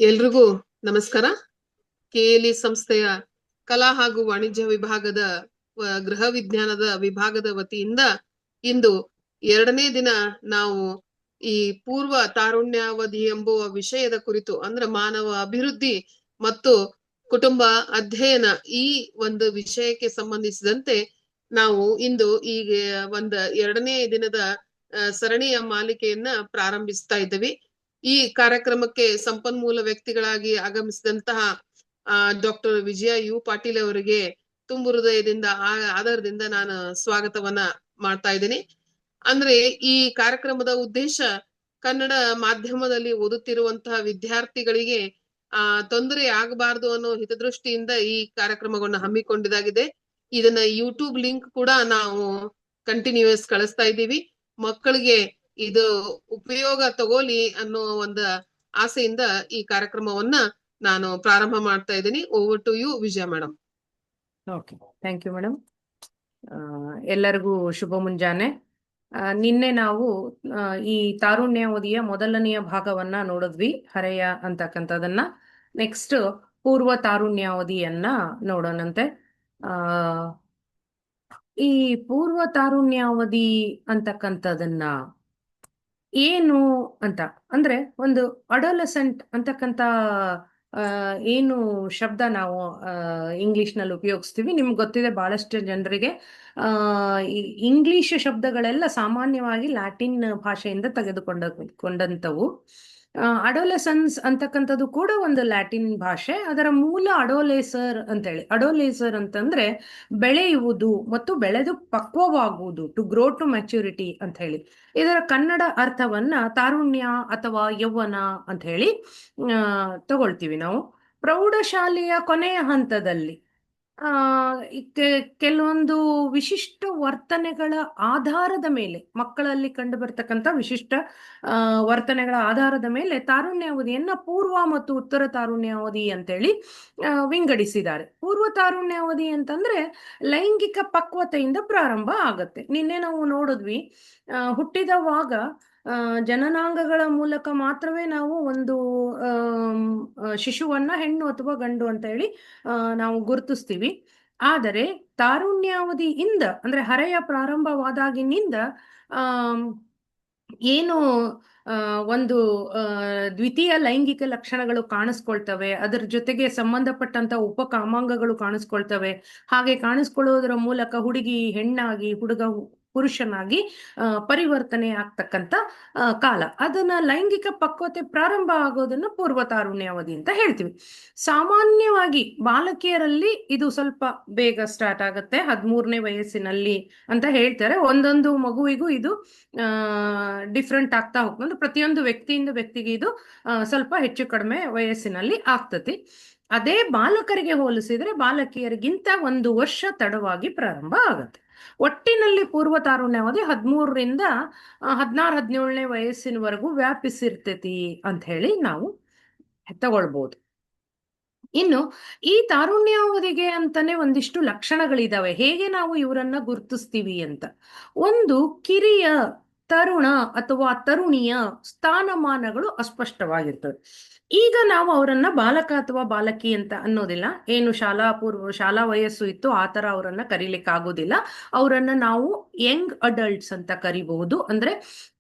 ಎಲ್ರಿಗೂ ನಮಸ್ಕಾರ. ಕೆಎಲ್ಇ ಸಂಸ್ಥೆಯ ಕಲಾ ಹಾಗೂ ವಾಣಿಜ್ಯ ವಿಭಾಗದ ಗೃಹ ವಿಜ್ಞಾನದ ವಿಭಾಗದ ವತಿಯಿಂದ ಇಂದು 2ನೇ ದಿನ ನಾವು ಈ ಪೂರ್ವ ತಾರುಣ್ಯಾವಧಿ ಎಂಬುವ ವಿಷಯದ ಕುರಿತು ಅಂದ್ರೆ ಮಾನವ ಅಭಿವೃದ್ಧಿ ಮತ್ತು ಕುಟುಂಬ ಅಧ್ಯಯನ ಈ ಒಂದು ವಿಷಯಕ್ಕೆ ಸಂಬಂಧಿಸಿದಂತೆ ನಾವು ಇಂದು ಈಗ 2ನೇ ದಿನದ ಸರಣಿಯ ಮಾಲಿಕೆಯನ್ನ ಪ್ರಾರಂಭಿಸ್ತಾ ಇದ್ದೀವಿ. ಈ ಕಾರ್ಯಕ್ರಮಕ್ಕೆ ಸಂಪನ್ಮೂಲ ವ್ಯಕ್ತಿಗಳಾಗಿ ಆಗಮಿಸಿದಂತಹ ಡಾಕ್ಟರ್ ವಿಜಯ ಯು ಪಾಟೀಲ್ ಅವರಿಗೆ ತುಂಬು ಹೃದಯದಿಂದ ಆಧಾರದಿಂದ ನಾನು ಸ್ವಾಗತವನ್ನ ಮಾಡ್ತಾ ಇದ್ದೀನಿ. ಅಂದ್ರೆ ಈ ಕಾರ್ಯಕ್ರಮದ ಉದ್ದೇಶ ಕನ್ನಡ ಮಾಧ್ಯಮದಲ್ಲಿ ಓದುತ್ತಿರುವಂತಹ ವಿದ್ಯಾರ್ಥಿಗಳಿಗೆ ತೊಂದರೆ ಆಗಬಾರದು ಅನ್ನೋ ಹಿತದೃಷ್ಟಿಯಿಂದ ಈ ಕಾರ್ಯಕ್ರಮವನ್ನು ಹಮ್ಮಿಕೊಂಡಿದ್ದಾಗಿದೆ. ಇದನ್ನ ಯೂಟ್ಯೂಬ್ ಲಿಂಕ್ ಕೂಡ ನಾವು ಕಂಟಿನ್ಯೂಸ್ ಕಳಿಸ್ತಾ ಇದ್ದೀವಿ. ಮಕ್ಕಳಿಗೆ ಇದು ಉಪಯೋಗ ತಗೋಲಿ ಅನ್ನೋ ಒಂದು ಆಸೆಯಿಂದ ಈ ಕಾರ್ಯಕ್ರಮವನ್ನ ನಾನು ಪ್ರಾರಂಭ ಮಾಡ್ತಾ ಇದ್ದೀನಿ. Over to you Vijaya madam. Okay, thank you madam. ಎಲ್ಲರಿಗೂ ಶುಭ ಮುಂಜಾನೆ. ನಿನ್ನೆ ನಾವು ಈ ತಾರುಣ್ಯಾವಧಿಯ ಮೊದಲನೆಯ ಭಾಗವನ್ನ ನೋಡಿದ್ವಿ, ಹರೆಯ ಅಂತಕ್ಕಂಥದನ್ನ. ನೆಕ್ಸ್ಟ್ ಪೂರ್ವ ತಾರುಣ್ಯಾವಧಿಯನ್ನ ನೋಡೋಣಂತೆ. ಈ ಪೂರ್ವ ತಾರುಣ್ಯಾವಧಿ ಅಂತಕ್ಕಂಥದನ್ನ ಏನು ಅಂತ ಅಂದ್ರೆ, ಒಂದು ಅಡೋಲಸೆಂಟ್ ಅಂತಕ್ಕಂಥ ಏನು ಶಬ್ದ ನಾವು ಇಂಗ್ಲಿಷ್ನಲ್ಲಿ ಉಪಯೋಗಿಸ್ತೀವಿ. ನಿಮ್ಗೆ ಗೊತ್ತಿದೆ, ಬಹಳಷ್ಟು ಜನರಿಗೆ ಇಂಗ್ಲಿಷ್ ಶಬ್ದಗಳೆಲ್ಲ ಸಾಮಾನ್ಯವಾಗಿ ಲ್ಯಾಟಿನ್ ಭಾಷೆಯಿಂದ ತೆಗೆದುಕೊಂಡಂಥವು. ಅಡೋಲೆಸನ್ಸ್ ಅಂತಕ್ಕಂಥದ್ದು ಕೂಡ ಒಂದು ಲ್ಯಾಟಿನ್ ಭಾಷೆ. ಅದರ ಮೂಲ ಅಡೋಲೇಸರ್ ಅಂತೇಳಿ. ಅಡೋಲೇಸರ್ ಅಂತಂದ್ರೆ ಬೆಳೆಯುವುದು ಮತ್ತು ಬೆಳೆದು ಪಕ್ವವಾಗುವುದು, ಟು ಗ್ರೋ ಟು ಮ್ಯಾಚ್ಯೂರಿಟಿ ಅಂತ ಹೇಳಿ. ಇದರ ಕನ್ನಡ ಅರ್ಥವನ್ನ ತಾರುಣ್ಯ ಅಥವಾ ಯೌವನ ಅಂತ ಹೇಳಿ ತಗೊಳ್ತೀವಿ ನಾವು. ಪ್ರೌಢಶಾಲೆಯ ಕೊನೆಯ ಹಂತದಲ್ಲಿ ಕೆಲವೊಂದು ವಿಶಿಷ್ಟ ವರ್ತನೆಗಳ ಆಧಾರದ ಮೇಲೆ, ಮಕ್ಕಳಲ್ಲಿ ಕಂಡು ಬರ್ತಕ್ಕಂಥ ವಿಶಿಷ್ಟ ವರ್ತನೆಗಳ ಆಧಾರದ ಮೇಲೆ ತಾರುಣ್ಯಾವಧಿಯನ್ನ ಪೂರ್ವ ಮತ್ತು ಉತ್ತರ ತಾರುಣ್ಯಾವಧಿ ಅಂತೇಳಿ ವಿಂಗಡಿಸಿದ್ದಾರೆ. ಪೂರ್ವ ತಾರುಣ್ಯಾವಧಿ ಅಂತಂದ್ರೆ ಲೈಂಗಿಕ ಪಕ್ವತೆಯಿಂದ ಪ್ರಾರಂಭ ಆಗತ್ತೆ. ನಿನ್ನೆ ನಾವು ನೋಡಿದ್ವಿ, ಹುಟ್ಟಿದವಾಗ ಜನನಾಂಗಗಳ ಮೂಲಕ ಮಾತ್ರವೇ ನಾವು ಒಂದು ಶಿಶುವನ್ನ ಹೆಣ್ಣು ಅಥವಾ ಗಂಡು ಅಂತ ಹೇಳಿ ನಾವು ಗುರುತಿಸ್ತೀವಿ. ಆದರೆ ತಾರುಣ್ಯಾವಧಿಯಿಂದ ಅಂದ್ರೆ ಹರೆಯ ಪ್ರಾರಂಭವಾದಾಗಿನಿಂದ ಏನು ಒಂದು ದ್ವಿತೀಯ ಲೈಂಗಿಕ ಲಕ್ಷಣಗಳು ಕಾಣಿಸ್ಕೊಳ್ತವೆ, ಅದರ ಜೊತೆಗೆ ಸಂಬಂಧಪಟ್ಟಂತ ಉಪಕಾಮಾಂಗಗಳು ಕಾಣಿಸ್ಕೊಳ್ತವೆ. ಹಾಗೆ ಕಾಣಿಸ್ಕೊಳ್ಳೋದ್ರ ಮೂಲಕ ಹುಡುಗಿ ಹೆಣ್ಣಾಗಿ, ಹುಡುಗ ಪುರುಷನಾಗಿ ಪರಿವರ್ತನೆ ಆಗ್ತಕ್ಕಂಥ ಕಾಲ, ಅದನ್ನ ಲೈಂಗಿಕ ಪಕ್ವತೆ ಪ್ರಾರಂಭ ಆಗೋದನ್ನ ಪೂರ್ವ ತಾರುಣ್ಯಾವಧಿ ಅಂತ ಹೇಳ್ತೀವಿ. ಸಾಮಾನ್ಯವಾಗಿ ಬಾಲಕಿಯರಲ್ಲಿ ಇದು ಸ್ವಲ್ಪ ಬೇಗ ಸ್ಟಾರ್ಟ್ ಆಗುತ್ತೆ, 13ನೇ ವಯಸ್ಸಿನಲ್ಲಿ ಅಂತ ಹೇಳ್ತಾರೆ. ಒಂದೊಂದು ಮಗುವಿಗೂ ಇದು ಡಿಫ್ರೆಂಟ್ ಆಗ್ತಾ ಹೋಗ್ತದೆ. ಪ್ರತಿಯೊಂದು ವ್ಯಕ್ತಿಯಿಂದ ವ್ಯಕ್ತಿಗೆ ಇದು ಸ್ವಲ್ಪ ಹೆಚ್ಚು ಕಡಿಮೆ ವಯಸ್ಸಿನಲ್ಲಿ ಆಗ್ತತಿ. ಅದೇ ಬಾಲಕರಿಗೆ ಹೋಲಿಸಿದ್ರೆ ಬಾಲಕಿಯರಿಗಿಂತ 1 ವರ್ಷ ತಡವಾಗಿ ಪ್ರಾರಂಭ ಆಗುತ್ತೆ. ಒಟ್ಟಿನಲ್ಲಿ ಪೂರ್ವ ತಾರುಣ್ಯಾವಧಿ 13ರಿಂದ 16-17ನೇ ವಯಸ್ಸಿನವರೆಗೂ ವ್ಯಾಪಿಸಿರ್ತೈತಿ ಅಂತ ಹೇಳಿ ನಾವು ತಗೊಳ್ಬಹುದು. ಇನ್ನು ಈ ತಾರುಣ್ಯಾವಧಿಗೆ ಅಂತಾನೆ ಒಂದಿಷ್ಟು ಲಕ್ಷಣಗಳಿದಾವೆ. ಹೇಗೆ ನಾವು ಇವರನ್ನ ಗುರುತಿಸ್ತೀವಿ ಅಂತ. ಒಂದು, ಕಿರಿಯ, ತರುಣ ಅಥವಾ ತರುಣಿಯ ಸ್ಥಾನಮಾನಗಳು ಅಸ್ಪಷ್ಟವಾಗಿರ್ತವೆ. ಈಗ ನಾವು ಅವರನ್ನ ಬಾಲಕ ಅಥವಾ ಬಾಲಕಿ ಅಂತ ಅನ್ನೋದಿಲ್ಲ. ಏನು ಶಾಲಾ ವಯಸ್ಸು ಇತ್ತು ಆ ತರ ಅವರನ್ನ ಕರೀಲಿಕ್ಕೆ ಆಗೋದಿಲ್ಲ. ಅವರನ್ನ ನಾವು ಯಂಗ್ ಅಡಲ್ಟ್ಸ್ ಅಂತ ಕರಿಬಹುದು. ಅಂದ್ರೆ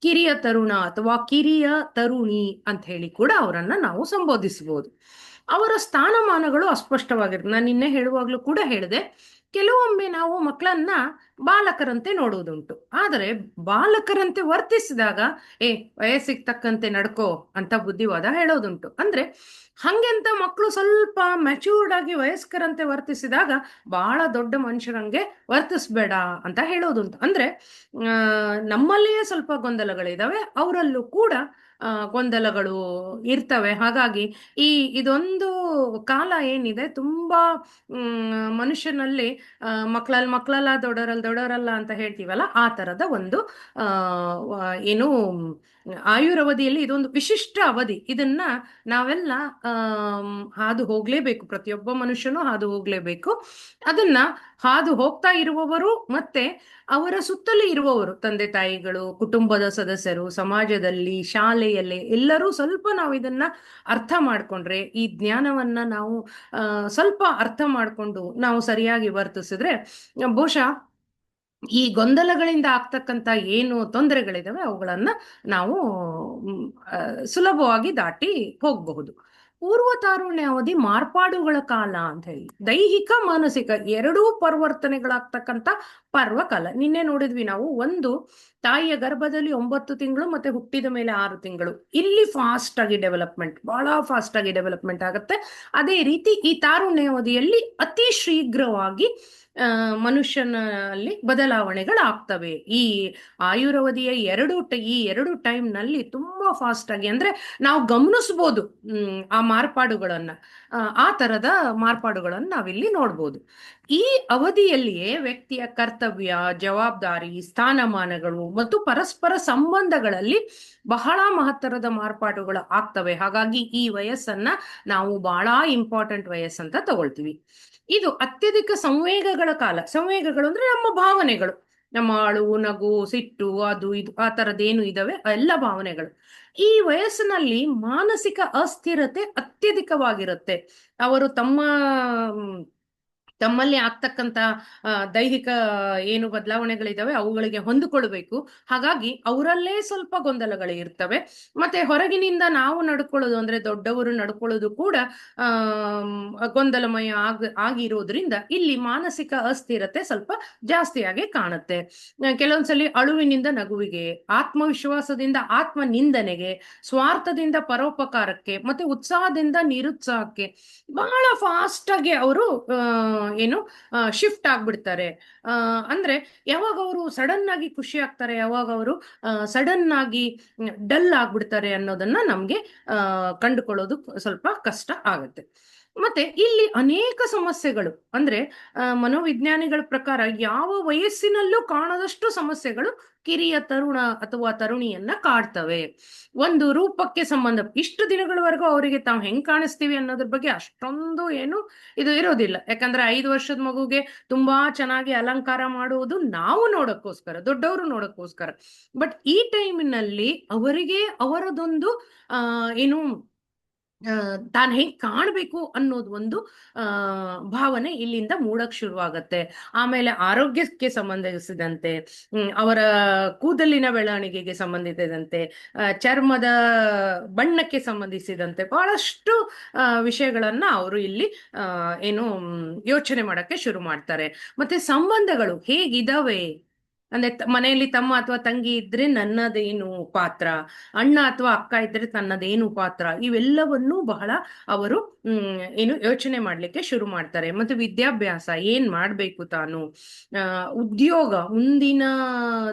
ಕಿರಿಯ ತರುಣ ಅಥವಾ ಕಿರಿಯ ತರುಣಿ ಅಂತ ಹೇಳಿ ಕೂಡ ಅವರನ್ನ ನಾವು ಸಂಬೋಧಿಸಬಹುದು. ಅವರ ಸ್ಥಾನಮಾನಗಳು ಅಸ್ಪಷ್ಟವಾಗಿರುತ್ತೆ. ನಾನು ನಿನ್ನೆ ಹೇಳುವಾಗ್ಲೂ ಕೂಡ ಹೇಳಿದೆ, ಕೆಲವೊಮ್ಮೆ ನಾವು ಮಕ್ಕಳನ್ನ ಬಾಲಕರಂತೆ ನೋಡುವುದುಂಟು. ಆದರೆ ಬಾಲಕರಂತೆ ವರ್ತಿಸಿದಾಗ ವಯಸ್ಸಿಗೆ ತಕ್ಕಂತೆ ನಡ್ಕೋ ಅಂತ ಬುದ್ಧಿವಾದ ಹೇಳೋದುಂಟು. ಅಂದ್ರೆ ಹಂಗೆಂತ ಮಕ್ಕಳು ಸ್ವಲ್ಪ ಮೆಚೂರ್ಡ್ ಆಗಿ ವಯಸ್ಕರಂತೆ ವರ್ತಿಸಿದಾಗ ಬಹಳ ದೊಡ್ಡ ಮನುಷ್ಯರಂಗೆ ವರ್ತಿಸ್ಬೇಡ ಅಂತ ಹೇಳೋದುಂಟು. ಅಂದ್ರೆ ನಮ್ಮಲ್ಲಿಯೇ ಸ್ವಲ್ಪ ಗೊಂದಲಗಳಿದಾವೆ, ಅವರಲ್ಲೂ ಕೂಡ ಗೊಂದಲಗಳು ಇರ್ತವೆ. ಹಾಗಾಗಿ ಇದೊಂದು ಕಾಲ ಏನಿದೆ, ತುಂಬಾ ಮನುಷ್ಯನಲ್ಲಿ ಮಕ್ಕಳಲ್ಲ ದೊಡ್ಡವರಲ್ಲ ಅಂತ ಹೇಳ್ತೀವಲ್ಲ, ಆ ತರದ ಒಂದು ಏನು ಆಯುರವಧಿಯಲ್ಲಿ ಇದೊಂದು ವಿಶಿಷ್ಟ ಅವಧಿ. ಇದನ್ನ ನಾವೆಲ್ಲ ಹಾದು ಹೋಗ್ಲೇಬೇಕು, ಪ್ರತಿಯೊಬ್ಬ ಮನುಷ್ಯನು ಹಾದು ಹೋಗ್ಲೇಬೇಕು. ಅದನ್ನ ಹಾದು ಹೋಗ್ತಾ ಇರುವವರು ಮತ್ತೆ ಅವರ ಸುತ್ತಲೂ ಇರುವವರು, ತಂದೆ ತಾಯಿಗಳು, ಕುಟುಂಬದ ಸದಸ್ಯರು, ಸಮಾಜದಲ್ಲಿ, ಶಾಲೆಯಲ್ಲಿ ಎಲ್ಲರೂ ಸ್ವಲ್ಪ ನಾವು ಇದನ್ನ ಅರ್ಥ ಮಾಡ್ಕೊಂಡ್ರೆ, ಈ ಜ್ಞಾನವನ್ನ ನಾವು ಸ್ವಲ್ಪ ಅರ್ಥ ಮಾಡ್ಕೊಂಡು ನಾವು ಸರಿಯಾಗಿ ವರ್ತಿಸಿದ್ರೆ ಬಹುಶಃ ಈ ಗೊಂದಲಗಳಿಂದ ಆಗ್ತಕ್ಕಂಥ ಏನು ತೊಂದರೆಗಳಿದಾವೆ ಅವುಗಳನ್ನ ನಾವು ಸುಲಭವಾಗಿ ದಾಟಿ ಹೋಗಬಹುದು. ಪೂರ್ವ ತಾರುಣ್ಯ ಅವಧಿ ಮಾರ್ಪಾಡುಗಳ ಕಾಲ ಅಂತ ಹೇಳಿ, ದೈಹಿಕ ಮಾನಸಿಕ ಎರಡೂ ಪರಿವರ್ತನೆಗಳಾಗ್ತಕ್ಕಂಥ ಪರ್ವಕಾಲ. ನಿನ್ನೆ ನೋಡಿದ್ವಿ ನಾವು, ಒಂದು ತಾಯಿಯ ಗರ್ಭದಲ್ಲಿ 9 ತಿಂಗಳು ಮತ್ತೆ ಹುಟ್ಟಿದ ಮೇಲೆ 6 ತಿಂಗಳು, ಇಲ್ಲಿ ಫಾಸ್ಟ್ ಆಗಿ ಡೆವಲಪ್ಮೆಂಟ್, ಬಹಳ ಫಾಸ್ಟ್ ಆಗಿ ಡೆವಲಪ್ಮೆಂಟ್ ಆಗುತ್ತೆ. ಅದೇ ರೀತಿ ಈ ತಾರುಣ್ಯ ಅವಧಿಯಲ್ಲಿ ಅತಿ ಶೀಘ್ರವಾಗಿ ಮನುಷ್ಯನಲ್ಲಿ ಬದಲಾವಣೆಗಳಾಗ್ತವೆ. ಈ ಆಯುರ್ವಧಿಯ ಈ ಎರಡು ಟೈಮ್ ನಲ್ಲಿ ತುಂಬಾ ಫಾಸ್ಟ್ ಆಗಿ, ಅಂದ್ರೆ ನಾವು ಗಮನಿಸ್ಬೋದು ಆ ಮಾರ್ಪಾಡುಗಳನ್ನ, ಆ ತರದ ಮಾರ್ಪಾಡುಗಳನ್ನ ನಾವಿಲ್ಲಿ ನೋಡ್ಬೋದು. ಈ ಅವಧಿಯಲ್ಲಿಯೇ ವ್ಯಕ್ತಿಯ ಕರ್ತವ್ಯ, ಜವಾಬ್ದಾರಿ, ಸ್ಥಾನಮಾನಗಳು ಮತ್ತು ಪರಸ್ಪರ ಸಂಬಂಧಗಳಲ್ಲಿ ಬಹಳ ಮಹತ್ತರದ ಮಾರ್ಪಾಡುಗಳು ಆಗ್ತವೆ. ಹಾಗಾಗಿ ಈ ವಯಸ್ಸನ್ನ ನಾವು ಬಹಳ ಇಂಪಾರ್ಟೆಂಟ್ ವಯಸ್ಸಂತ ತಗೊಳ್ತೀವಿ. ಇದು ಅತ್ಯಧಿಕ ಸಂವೇಗಗಳ ಕಾಲ. ಸಂವೇಗಗಳು ಅಂದ್ರೆ ನಮ್ಮ ಭಾವನೆಗಳು, ನಮ್ಮ ಅಳು, ನಗು, ಸಿಟ್ಟು, ಅದು ಇದು ಆ ತರದೇನು ಇದಾವೆ ಎಲ್ಲ ಭಾವನೆಗಳು. ಈ ವಯಸ್ಸಿನಲ್ಲಿ ಮಾನಸಿಕ ಅಸ್ಥಿರತೆ ಅತ್ಯಧಿಕವಾಗಿರುತ್ತೆ. ಅವರು ತಮ್ಮಲ್ಲಿ ಆಗ್ತಕ್ಕಂಥ ದೈಹಿಕ ಏನು ಬದಲಾವಣೆಗಳಿದಾವೆ ಅವುಗಳಿಗೆ ಹೊಂದಿಕೊಳ್ಬೇಕು. ಹಾಗಾಗಿ ಅವರಲ್ಲೇ ಸ್ವಲ್ಪ ಗೊಂದಲಗಳು ಇರ್ತವೆ. ಮತ್ತೆ ಹೊರಗಿನಿಂದ ನಾವು ನಡ್ಕೊಳ್ಳೋದು ಅಂದ್ರೆ ದೊಡ್ಡವರು ನಡ್ಕೊಳ್ಳೋದು ಕೂಡ ಗೊಂದಲಮಯ ಆಗಿರೋದ್ರಿಂದ ಇಲ್ಲಿ ಮಾನಸಿಕ ಅಸ್ಥಿರತೆ ಸ್ವಲ್ಪ ಜಾಸ್ತಿಯಾಗಿ ಕಾಣುತ್ತೆ. ಕೆಲವೊಂದ್ಸಲಿ ಅಳುವಿನಿಂದ ನಗುವಿಗೆ, ಆತ್ಮವಿಶ್ವಾಸದಿಂದ ಆತ್ಮ ನಿಂದನೆಗೆ, ಸ್ವಾರ್ಥದಿಂದ ಪರೋಪಕಾರಕ್ಕೆ, ಮತ್ತೆ ಉತ್ಸಾಹದಿಂದ ನಿರುತ್ಸಾಹಕ್ಕೆ ಬಹಳ ಫಾಸ್ಟ್ ಆಗಿ ಅವರು ಏನು ಶಿಫ್ಟ್ ಆಗ್ಬಿಡ್ತಾರೆ. ಅಂದ್ರೆ ಯಾವಾಗ ಅವರು ಸಡನ್ ಆಗಿ ಖುಷಿ ಆಗ್ತಾರೆ, ಯಾವಾಗ ಅವರು ಸಡನ್ ಆಗಿ ಡಲ್ ಆಗ್ಬಿಡ್ತಾರೆ ಅನ್ನೋದನ್ನ ನಮ್ಗೆ ಕಂಡುಕೊಳ್ಳೋದು ಸ್ವಲ್ಪ ಕಷ್ಟ ಆಗುತ್ತೆ. ಮತ್ತೆ ಇಲ್ಲಿ ಅನೇಕ ಸಮಸ್ಯೆಗಳು, ಅಂದ್ರೆ ಮನೋವಿಜ್ಞಾನಿಗಳ ಪ್ರಕಾರ ಯಾವ ವಯಸ್ಸಿನಲ್ಲೂ ಕಾಣದಷ್ಟು ಸಮಸ್ಯೆಗಳು ಕಿರಿಯ ತರುಣ ಅಥವಾ ತರುಣಿಯನ್ನ ಕಾಡ್ತವೆ. ಒಂದು ರೂಪಕ್ಕೆ ಸಂಬಂಧ, ಇಷ್ಟು ದಿನಗಳವರೆಗೂ ಅವರಿಗೆ ತಾವು ಹೆಂಗ್ ಕಾಣಿಸ್ತೀವಿ ಅನ್ನೋದ್ರ ಬಗ್ಗೆ ಅಷ್ಟೊಂದು ಏನು ಇದು ಇರೋದಿಲ್ಲ. ಯಾಕಂದ್ರೆ 5 ವರ್ಷದ ಮಗುಗೆ ತುಂಬಾ ಚೆನ್ನಾಗಿ ಅಲಂಕಾರ ಮಾಡುವುದು ನಾವು ನೋಡಕ್ಕೋಸ್ಕರ, ದೊಡ್ಡವರು ನೋಡಕ್ಕೋಸ್ಕರ. ಬಟ್ ಈ ಟೈಮಿನಲ್ಲಿ ಅವರಿಗೆ ಅವರದೊಂದು ಏನು ತಾನು ಹೆಂಗ್ ಕಾಣ್ಬೇಕು ಅನ್ನೋದು ಒಂದು ಭಾವನೆ ಇಲ್ಲಿಂದ ಮೂಡಕ್ ಶುರುವಾಗತ್ತೆ. ಆಮೇಲೆ ಆರೋಗ್ಯಕ್ಕೆ ಸಂಬಂಧಿಸಿದಂತೆ, ಅವರ ಕೂದಲಿನ ಬೆಳವಣಿಗೆಗೆ ಸಂಬಂಧಿಸಿದಂತೆ, ಚರ್ಮದ ಬಣ್ಣಕ್ಕೆ ಸಂಬಂಧಿಸಿದಂತೆ ಬಹಳಷ್ಟು ವಿಷಯಗಳನ್ನ ಅವರು ಇಲ್ಲಿ ಏನು ಯೋಚನೆ ಮಾಡಕ್ಕೆ ಶುರು ಮಾಡ್ತಾರೆ. ಮತ್ತೆ ಸಂಬಂಧಗಳು ಹೇಗಿದಾವೆ ಅಂದ್ರೆ, ಮನೆಯಲ್ಲಿ ತಮ್ಮ ಅಥವಾ ತಂಗಿ ಇದ್ರೆ ನನ್ನದೇನು ಪಾತ್ರ, ಅಣ್ಣ ಅಥವಾ ಅಕ್ಕ ಇದ್ರೆ ತನ್ನದೇನು ಪಾತ್ರ, ಇವೆಲ್ಲವನ್ನೂ ಬಹಳ ಅವರು ಏನು ಯೋಚನೆ ಮಾಡ್ಲಿಕ್ಕೆ ಶುರು ಮಾಡ್ತಾರೆ. ಮತ್ತೆ ವಿದ್ಯಾಭ್ಯಾಸ ಏನ್ ಮಾಡ್ಬೇಕು ತಾನು, ಉದ್ಯೋಗ, ಮುಂದಿನ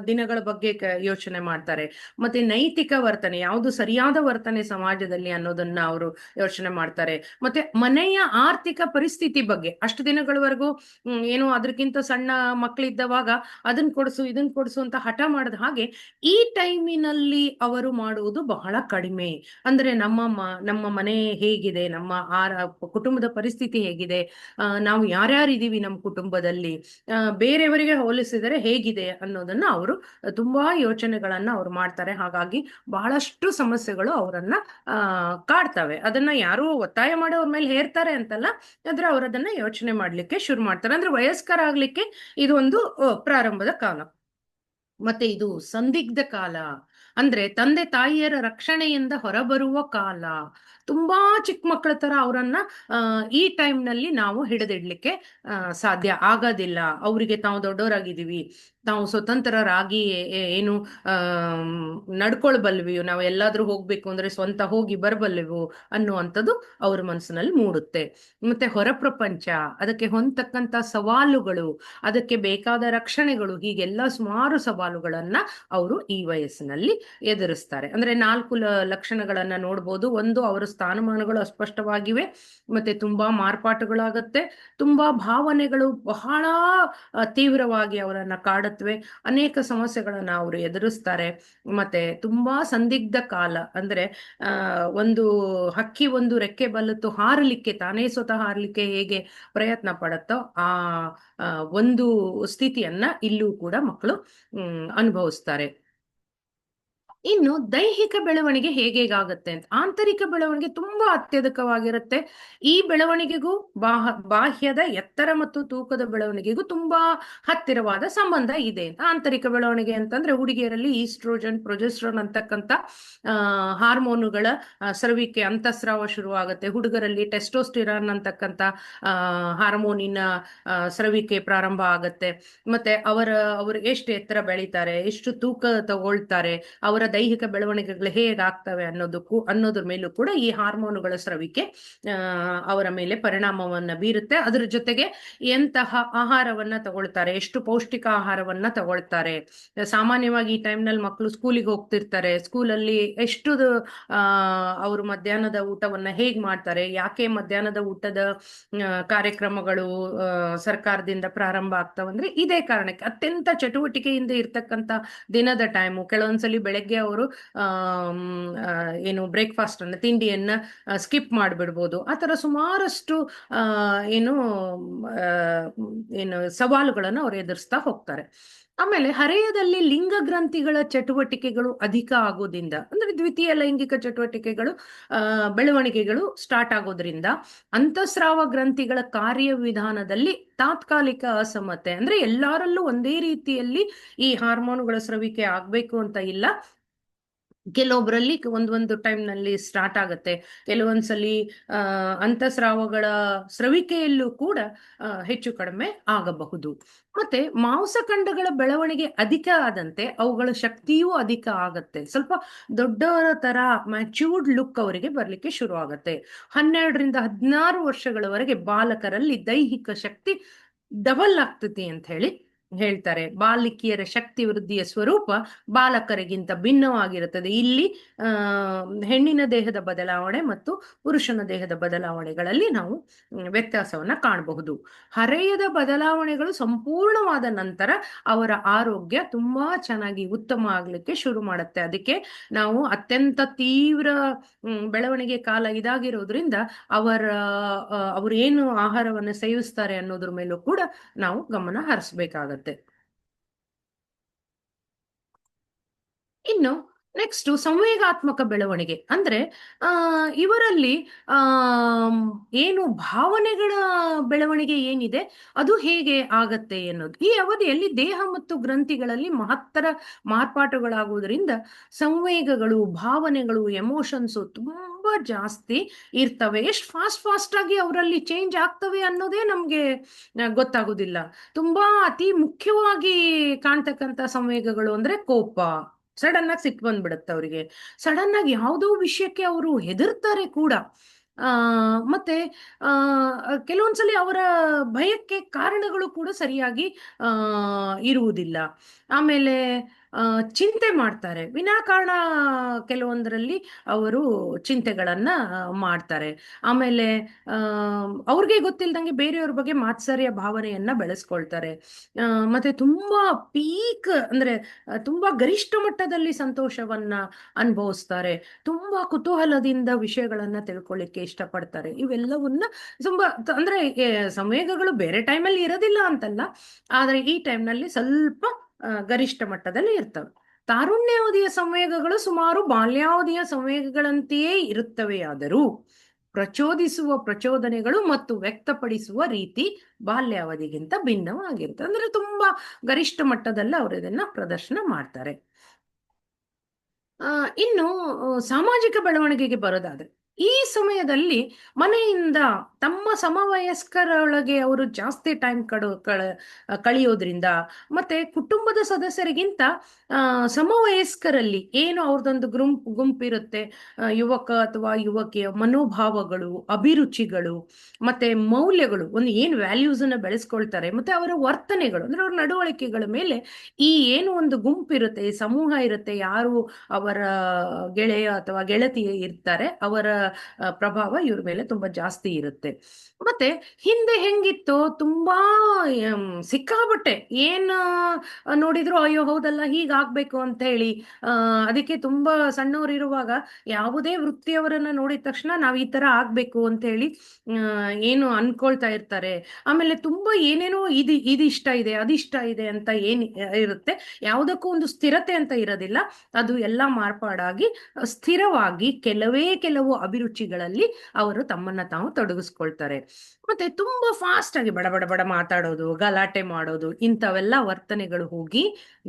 ದಿನಗಳ ಬಗ್ಗೆ ಯೋಚನೆ ಮಾಡ್ತಾರೆ. ಮತ್ತೆ ನೈತಿಕ ವರ್ತನೆ, ಯಾವುದು ಸರಿಯಾದ ವರ್ತನೆ ಸಮಾಜದಲ್ಲಿ ಅನ್ನೋದನ್ನ ಅವರು ಯೋಚನೆ ಮಾಡ್ತಾರೆ. ಮತ್ತೆ ಮನೆಯ ಆರ್ಥಿಕ ಪರಿಸ್ಥಿತಿ ಬಗ್ಗೆ, ಅಷ್ಟು ದಿನಗಳವರೆಗೂ ಏನು ಅದಕ್ಕಿಂತ ಸಣ್ಣ ಮಕ್ಕಳಿದ್ದವಾಗ ಅದನ್ನ ಕೊಡಿಸು ಇದನ್ನ ಕೊಡಿಸು ಅಂತ ಹಠ ಮಾಡದ ಹಾಗೆ ಈ ಟೈಮಿನಲ್ಲಿ ಅವರು ಮಾಡುವುದು ಬಹಳ ಕಡಿಮೆ. ಅಂದ್ರೆ ನಮ್ಮ ಮನೆ ಹೇಗಿದೆ, ನಮ್ಮ ಕುಟುಂಬದ ಪರಿಸ್ಥಿತಿ ಹೇಗಿದೆ, ನಾವು ಯಾರ್ಯಾರಿದೀವಿ ನಮ್ಮ ಕುಟುಂಬದಲ್ಲಿ, ಬೇರೆಯವರಿಗೆ ಹೋಲಿಸಿದರೆ ಹೇಗಿದೆ ಅನ್ನೋದನ್ನ ಅವರು ತುಂಬಾ ಯೋಚನೆಗಳನ್ನ ಅವ್ರು ಮಾಡ್ತಾರೆ. ಹಾಗಾಗಿ ಬಹಳಷ್ಟು ಸಮಸ್ಯೆಗಳು ಅವರನ್ನ ಕಾಡ್ತವೆ. ಅದನ್ನ ಯಾರು ಒತ್ತಾಯ ಮಾಡಿ ಅವ್ರ ಮೇಲೆ ಹೇರ್ತಾರೆ ಅಂತಲ್ಲ, ಆದ್ರೆ ಅವರದನ್ನ ಯೋಚನೆ ಮಾಡ್ಲಿಕ್ಕೆ ಶುರು ಮಾಡ್ತಾರೆ. ಅಂದ್ರೆ ವಯಸ್ಕರಾಗ್ಲಿಕ್ಕೆ ಇದು ಒಂದು ಪ್ರಾರಂಭದ ಕಾಲ. ಮತ್ತೆ ಇದು ಸಂದಿಗ್ಧ ಕಾಲ, ಅಂದ್ರೆ ತಂದೆ ತಾಯಿಯರ ರಕ್ಷಣೆಯಿಂದ ಹೊರಬರುವ ಕಾಲ. ತುಂಬಾ ಚಿಕ್ಕ ಮಕ್ಕಳ ತರ ಅವರನ್ನ ಈ ಟೈಮ್ ನಲ್ಲಿ ನಾವು ಹಿಡಿದಿಡ್ಲಿಕ್ಕೆ ಸಾಧ್ಯ ಆಗೋದಿಲ್ಲ. ಅವರಿಗೆ ತಾವು ದೊಡ್ಡವರಾಗಿದ್ದೀವಿ, ನಾವು ಸ್ವತಂತ್ರರಾಗಿ ಏನು ನಡ್ಕೊಳ್ಬಲ್ವಿಯೋ, ನಾವು ಎಲ್ಲಾದ್ರೂ ಹೋಗ್ಬೇಕು ಅಂದ್ರೆ ಸ್ವಂತ ಹೋಗಿ ಬರಬಲ್ಲೆವು ಅನ್ನುವಂಥದ್ದು ಅವ್ರ ಮನಸ್ಸಿನಲ್ಲಿ ಮೂಡುತ್ತೆ. ಮತ್ತೆ ಹೊರ ಪ್ರಪಂಚ, ಅದಕ್ಕೆ ಹೊಂದತಕ್ಕಂತ ಸವಾಲುಗಳು, ಅದಕ್ಕೆ ಬೇಕಾದ ರಕ್ಷಣೆಗಳು, ಹೀಗೆಲ್ಲ ಸುಮಾರು ಸವಾಲುಗಳನ್ನ ಅವರು ಈ ವಯಸ್ಸಿನಲ್ಲಿ ಎದುರಿಸ್ತಾರೆ. ಅಂದ್ರೆ 4 ಲಕ್ಷಣಗಳನ್ನ ನೋಡ್ಬೋದು. ಒಂದು, ಅವರ ಸ್ಥಾನಮಾನಗಳು ಅಸ್ಪಷ್ಟವಾಗಿವೆ, ಮತ್ತೆ ತುಂಬಾ ಮಾರ್ಪಾಟುಗಳಾಗತ್ತೆ, ತುಂಬಾ ಭಾವನೆಗಳು ಬಹಳ ತೀವ್ರವಾಗಿ ಅವರನ್ನ ಕಾಡುತ್ತೆ. ನಡುವೆ ಅನೇಕ ಸಮಸ್ಯೆಗಳನ್ನ ಅವರು ಎದುರಿಸ್ತಾರೆ. ಮತ್ತೆ ತುಂಬಾ ಸಂದಿಗ್ಧ ಕಾಲ, ಅಂದ್ರೆ ಒಂದು ಹಕ್ಕಿ ಒಂದು ರೆಕ್ಕೆ ಬಲ್ಲತ್ತು ಹಾರಲಿಕ್ಕೆ, ತಾನೇ ಸ್ವತಃ ಹಾರಲಿಕ್ಕೆ ಹೇಗೆ ಪ್ರಯತ್ನ ಪಡುತ್ತೋ ಆ ಒಂದು ಸ್ಥಿತಿಯನ್ನ ಇಲ್ಲೂ ಕೂಡ ಮಕ್ಕಳು ಅನುಭವಿಸ್ತಾರೆ. ಇನ್ನು ದೈಹಿಕ ಬೆಳವಣಿಗೆ ಹೇಗೇಗಾಗುತ್ತೆ ಅಂತ, ಆಂತರಿಕ ಬೆಳವಣಿಗೆ ತುಂಬಾ ಅತ್ಯಧಿಕವಾಗಿರುತ್ತೆ. ಈ ಬೆಳವಣಿಗೆಗೂ ಬಾಹ್ಯದ ಎತ್ತರ ಮತ್ತು ತೂಕದ ಬೆಳವಣಿಗೆಗೂ ತುಂಬಾ ಹತ್ತಿರವಾದ ಸಂಬಂಧ ಇದೆ. ಆಂತರಿಕ ಬೆಳವಣಿಗೆ ಅಂತಂದ್ರೆ ಹುಡುಗಿಯರಲ್ಲಿ ಈಸ್ಟ್ರೋಜನ್, ಪ್ರೊಜೆಸ್ಟ್ರಾನ್ ಅಂತಕ್ಕಂಥ ಹಾರ್ಮೋನುಗಳ ಸ್ರವಿಕೆ, ಅಂತಸ್ರಾವ ಶುರುವಾಗುತ್ತೆ. ಹುಡುಗರಲ್ಲಿ ಟೆಸ್ಟೋಸ್ಟಿರಾನ್ ಅಂತಕ್ಕಂಥ ಹಾರ್ಮೋನಿನ ಸ್ರವಿಕೆ ಪ್ರಾರಂಭ ಆಗತ್ತೆ. ಮತ್ತೆ ಅವರು ಎಷ್ಟು ಎತ್ತರ ಬೆಳೀತಾರೆ, ಎಷ್ಟು ತೂಕ ತಗೊಳ್ತಾರೆ, ಅವರ ದೈಹಿಕ ಬೆಳವಣಿಗೆಗಳು ಹೇಗಾಗ್ತವೆ ಅನ್ನೋದ್ರ ಮೇಲೂ ಕೂಡ ಈ ಹಾರ್ಮೋನುಗಳ ಸ್ರವಿಕೆ ಅವರ ಮೇಲೆ ಪರಿಣಾಮವನ್ನ ಬೀರುತ್ತೆ. ಅದರ ಜೊತೆಗೆ ಎಂತಹ ಆಹಾರವನ್ನ ತಗೊಳ್ತಾರೆ, ಎಷ್ಟು ಪೌಷ್ಟಿಕ ಆಹಾರವನ್ನ ತಗೊಳ್ತಾರೆ. ಸಾಮಾನ್ಯವಾಗಿ ಈ ಟೈಮ್ನಲ್ಲಿ ಮಕ್ಕಳು ಸ್ಕೂಲಿಗೆ ಹೋಗ್ತಿರ್ತಾರೆ. ಸ್ಕೂಲಲ್ಲಿ ಎಷ್ಟು ಅವರು ಮಧ್ಯಾಹ್ನದ ಊಟವನ್ನ ಹೇಗ್ ಮಾಡ್ತಾರೆ, ಯಾಕೆ ಮಧ್ಯಾಹ್ನದ ಊಟದ ಕಾರ್ಯಕ್ರಮಗಳು ಸರ್ಕಾರದಿಂದ ಪ್ರಾರಂಭ ಆಗ್ತಾವಂದ್ರೆ ಇದೇ ಕಾರಣಕ್ಕೆ. ಅತ್ಯಂತ ಚಟುವಟಿಕೆಯಿಂದ ಇರ್ತಕ್ಕಂಥ ದಿನದ ಟೈಮು. ಕೆಲವೊಂದ್ಸಲಿ ಬೆಳಗ್ಗೆ ಅವರು ಏನು ಬ್ರೇಕ್ಫಾಸ್ಟ್ ಅನ್ನ, ತಿಂಡಿಯನ್ನ ಸ್ಕಿಪ್ ಮಾಡಿಬಿಡ್ಬೋದು. ಆ ತರ ಸುಮಾರಷ್ಟು ಏನು ಸವಾಲುಗಳನ್ನು ಅವರು ಎದುರಿಸ್ತಾ ಹೋಗ್ತಾರೆ. ಆಮೇಲೆ ಹರೆಯದಲ್ಲಿ ಲಿಂಗ ಗ್ರಂಥಿಗಳ ಚಟುವಟಿಕೆಗಳು ಅಧಿಕ ಆಗೋದ್ರಿಂದ, ಅಂದ್ರೆ ದ್ವಿತೀಯ ಲೈಂಗಿಕ ಚಟುವಟಿಕೆಗಳು ಬೆಳವಣಿಗೆಗಳು ಸ್ಟಾರ್ಟ್ ಆಗೋದ್ರಿಂದ ಅಂತಸ್ರಾವ ಗ್ರಂಥಿಗಳ ಕಾರ್ಯವಿಧಾನದಲ್ಲಿ ತಾತ್ಕಾಲಿಕ ಅಸಮತೆ, ಅಂದ್ರೆ ಎಲ್ಲರಲ್ಲೂ ಒಂದೇ ರೀತಿಯಲ್ಲಿ ಈ ಹಾರ್ಮೋನುಗಳ ಸ್ರವಿಕೆ ಆಗ್ಬೇಕು ಅಂತ ಇಲ್ಲ. ಕೆಲವೊಬ್ಬರಲ್ಲಿ ಒಂದೊಂದು ಟೈಮ್ನಲ್ಲಿ ಸ್ಟಾರ್ಟ್ ಆಗತ್ತೆ. ಕೆಲವೊಂದ್ಸಲಿ ಅಂತಸ್ರಾವಗಳ ಸ್ರವಿಕೆಯಲ್ಲೂ ಕೂಡ ಹೆಚ್ಚು ಕಡಿಮೆ ಆಗಬಹುದು. ಮತ್ತೆ ಮಾಂಸಖಂಡಗಳ ಬೆಳವಣಿಗೆ ಅಧಿಕ ಆದಂತೆ ಅವುಗಳ ಶಕ್ತಿಯೂ ಅಧಿಕ ಆಗತ್ತೆ. ಸ್ವಲ್ಪ ದೊಡ್ಡವರ ತರ ಮ್ಯಾಚ್ಯೂರ್ಡ್ ಲುಕ್ ಅವರಿಗೆ ಬರ್ಲಿಕ್ಕೆ ಶುರು ಆಗತ್ತೆ. 12 ರಿಂದ 16 ವರ್ಷಗಳವರೆಗೆ ಬಾಲಕರಲ್ಲಿ ದೈಹಿಕ ಶಕ್ತಿ ಡಬಲ್ ಆಗ್ತತಿ ಅಂತ ಹೇಳ್ತಾರೆ. ಬಾಲಕಿಯರ ಶಕ್ತಿ ವೃದ್ಧಿಯ ಸ್ವರೂಪ ಬಾಲಕರಿಗಿಂತ ಭಿನ್ನವಾಗಿರುತ್ತದೆ. ಇಲ್ಲಿ ಹೆಣ್ಣಿನ ದೇಹದ ಬದಲಾವಣೆ ಮತ್ತು ಪುರುಷನ ದೇಹದ ಬದಲಾವಣೆಗಳಲ್ಲಿ ನಾವು ವ್ಯತ್ಯಾಸವನ್ನ ಕಾಣಬಹುದು. ಹರೆಯದ ಬದಲಾವಣೆಗಳು ಸಂಪೂರ್ಣವಾದ ನಂತರ ಅವರ ಆರೋಗ್ಯ ತುಂಬಾ ಚೆನ್ನಾಗಿ ಉತ್ತಮ ಆಗ್ಲಿಕ್ಕೆ ಶುರು ಮಾಡುತ್ತೆ. ಅದಕ್ಕೆ ನಾವು ಅತ್ಯಂತ ತೀವ್ರ ಬೆಳವಣಿಗೆ ಕಾಲ ಇದಾಗಿರೋದ್ರಿಂದ ಅವರು ಏನು ಆಹಾರವನ್ನು ಸೇವಿಸ್ತಾರೆ ಅನ್ನೋದ್ರ ಮೇಲೂ ಕೂಡ ನಾವು ಗಮನ ಹರಿಸ್ಬೇಕಾಗತ್ತೆ. ಇನ್ನು ನೆಕ್ಸ್ಟ್ ಸಂವೇಗಾತ್ಮಕ ಬೆಳವಣಿಗೆ ಅಂದ್ರೆ ಇವರಲ್ಲಿ ಏನು ಭಾವನೆಗಳ ಬೆಳವಣಿಗೆ ಏನಿದೆ ಅದು ಹೇಗೆ ಆಗತ್ತೆ ಅನ್ನೋದು. ಈ ಅವಧಿಯಲ್ಲಿ ದೇಹ ಮತ್ತು ಗ್ರಂಥಿಗಳಲ್ಲಿ ಮಹತ್ತರ ಮಾರ್ಪಾಟುಗಳಾಗುವುದರಿಂದ ಸಂವೇಗಗಳು, ಭಾವನೆಗಳು, ಎಮೋಷನ್ಸು ತುಂಬಾ ಜಾಸ್ತಿ ಇರ್ತವೆ. ಎಷ್ಟು ಫಾಸ್ಟ್ ಆಗಿ ಅವರಲ್ಲಿ ಚೇಂಜ್ ಆಗ್ತವೆ ಅನ್ನೋದೇ ನಮ್ಗೆ ಗೊತ್ತಾಗುದಿಲ್ಲ. ತುಂಬಾ ಅತಿ ಮುಖ್ಯವಾಗಿ ಕಾಣ್ತಕ್ಕಂಥ ಸಂವೇಗಗಳು ಅಂದ್ರೆ ಕೋಪ. ಸಡನ್ ಆಗಿ ಸಿಟ್ಟು ಬಂದ್ಬಿಡುತ್ತೆ ಅವರಿಗೆ. ಸಡನ್ ಆಗಿ ಯಾವುದೋ ವಿಷಯಕ್ಕೆ ಅವರು ಹೆದರ್ತಾರೆ ಕೂಡ. ಮತ್ತೆ ಕೆಲವೊಂದ್ಸಲಿ ಅವರ ಭಯಕ್ಕೆ ಕಾರಣಗಳು ಕೂಡ ಸರಿಯಾಗಿ ಇರುವುದಿಲ್ಲ. ಆಮೇಲೆ ಚಿಂತೆ ಮಾಡ್ತಾರೆ ವಿನಾಕಾರಣ. ಕೆಲವೊಂದರಲ್ಲಿ ಅವರು ಚಿಂತೆಗಳನ್ನ ಮಾಡ್ತಾರೆ. ಆಮೇಲೆ ಅವ್ರಿಗೆ ಗೊತ್ತಿಲ್ದಂಗೆ ಬೇರೆಯವ್ರ ಬಗ್ಗೆ ಮಾತ್ಸರ್ಯ ಭಾವನೆಯನ್ನ ಬೆಳೆಸ್ಕೊಳ್ತಾರೆ. ಮತ್ತೆ ತುಂಬಾ ಪೀಕ್ ಅಂದ್ರೆ ತುಂಬಾ ಗರಿಷ್ಠ ಮಟ್ಟದಲ್ಲಿ ಸಂತೋಷವನ್ನ ಅನುಭವಿಸ್ತಾರೆ. ತುಂಬಾ ಕುತೂಹಲದಿಂದ ವಿಷಯಗಳನ್ನ ತಿಳ್ಕೊಳ್ಳಿಕ್ಕೆ ಇಷ್ಟಪಡ್ತಾರೆ. ಇವೆಲ್ಲವನ್ನ ತುಂಬಾ ಅಂದ್ರೆ ಸಂವೇಗಗಳು ಬೇರೆ ಟೈಮಲ್ಲಿ ಇರೋದಿಲ್ಲ ಅಂತಲ್ಲ, ಆದ್ರೆ ಈ ಟೈಮ್ನಲ್ಲಿ ಸ್ವಲ್ಪ ಗರಿಷ್ಠ ಮಟ್ಟದಲ್ಲಿ ಇರ್ತವೆ. ತಾರುಣ್ಯಾವಧಿಯ ಸಂವೇಗಗಳು ಸುಮಾರು ಬಾಲ್ಯಾವಧಿಯ ಸಂವೇಗಗಳಂತೆಯೇ ಇರುತ್ತವೆಯಾದರೂ ಪ್ರಚೋದಿಸುವ ಪ್ರಚೋದನೆಗಳು ಮತ್ತು ವ್ಯಕ್ತಪಡಿಸುವ ರೀತಿ ಬಾಲ್ಯಾವಧಿಗಿಂತ ಭಿನ್ನವಾಗಿರುತ್ತೆ. ಅಂದ್ರೆ ತುಂಬಾ ಗರಿಷ್ಠ ಮಟ್ಟದಲ್ಲಿ ಅವರು ಇದನ್ನ ಪ್ರದರ್ಶನ ಮಾಡ್ತಾರೆ. ಇನ್ನು ಸಾಮಾಜಿಕ ಬೆಳವಣಿಗೆಗೆ ಬರೋದಾದ್ರೆ, ಈ ಸಮಯದಲ್ಲಿ ಮನೆಯಿಂದ ತಮ್ಮ ಸಮವಯಸ್ಕರೊಳಗೆ ಅವರು ಜಾಸ್ತಿ ಟೈಮ್ ಕಳೆಯೋದ್ರಿಂದ ಮತ್ತೆ ಕುಟುಂಬದ ಸದಸ್ಯರಿಗಿಂತ ಸಮವಯಸ್ಕರಲ್ಲಿ ಏನು ಅವ್ರದೊಂದು ಗುಂಪಿರುತ್ತೆ, ಯುವಕ ಅಥವಾ ಯುವಕಿಯ ಮನೋಭಾವಗಳು, ಅಭಿರುಚಿಗಳು ಮತ್ತೆ ಮೌಲ್ಯಗಳು, ಒಂದು ಏನು ವ್ಯಾಲ್ಯೂಸ್ ಅನ್ನ ಬೆಳೆಸ್ಕೊಳ್ತಾರೆ, ಮತ್ತೆ ಅವರ ವರ್ತನೆಗಳು ಅಂದ್ರೆ ಅವ್ರ ನಡವಳಿಕೆಗಳ ಮೇಲೆ ಈ ಏನು ಒಂದು ಗುಂಪಿರುತ್ತೆ, ಸಮೂಹ ಇರುತ್ತೆ, ಯಾರು ಅವರ ಗೆಳೆಯ ಅಥವಾ ಗೆಳತಿ ಇರ್ತಾರೆ ಅವರ ಪ್ರಭಾವ ಇವ್ರ ಮೇಲೆ ತುಂಬಾ ಜಾಸ್ತಿ ಇರುತ್ತೆ. ಮತ್ತೆ ಹಿಂದೆ ಹೆಂಗಿತ್ತು, ತುಂಬಾ ಸಿಕ್ಕಾಬಟ್ಟೆ ಏನ್ ನೋಡಿದ್ರು ಅಯ್ಯೋ ಹೌದಲ್ಲ ಹೀಗಾಗ್ಬೇಕು ಅಂತ ಹೇಳಿ, ಅದಕ್ಕೆ ತುಂಬಾ ಸಣ್ಣವರಿರುವಾಗ ಯಾವುದೇ ವೃತ್ತಿಯವರನ್ನ ನೋಡಿದ ತಕ್ಷಣ ನಾವ್ ಈ ತರ ಆಗ್ಬೇಕು ಅಂತ ಹೇಳಿ ಏನು ಅನ್ಕೊಳ್ತಾ ಇರ್ತಾರೆ. ಆಮೇಲೆ ತುಂಬಾ ಏನೇನೋ ಇದಿಷ್ಟ ಇದೆ ಅದಿಷ್ಟ ಇದೆ ಅಂತ ಏನ್ ಇರುತ್ತೆ, ಯಾವುದಕ್ಕೂ ಒಂದು ಸ್ಥಿರತೆ ಅಂತ ಇರೋದಿಲ್ಲ. ಅದು ಎಲ್ಲ ಮಾರ್ಪಾಡಾಗಿ ಸ್ಥಿರವಾಗಿ ಕೆಲವು ಅಭಿರುಚಿಗಳಲ್ಲಿ ಅವರು ತಮ್ಮನ್ನ ತಾವು ತೊಡಗಿಸ್ಕೊಳ್ತಾರೆ. ಮತ್ತೆ ತುಂಬಾ ಫಾಸ್ಟ್ ಆಗಿ ಬಡ ಬಡ ಬಡ ಮಾತಾಡೋದು, ಗಲಾಟೆ ಮಾಡೋದು, ಇಂಥವೆಲ್ಲ ವರ್ತನೆಗಳು ಹೋಗಿ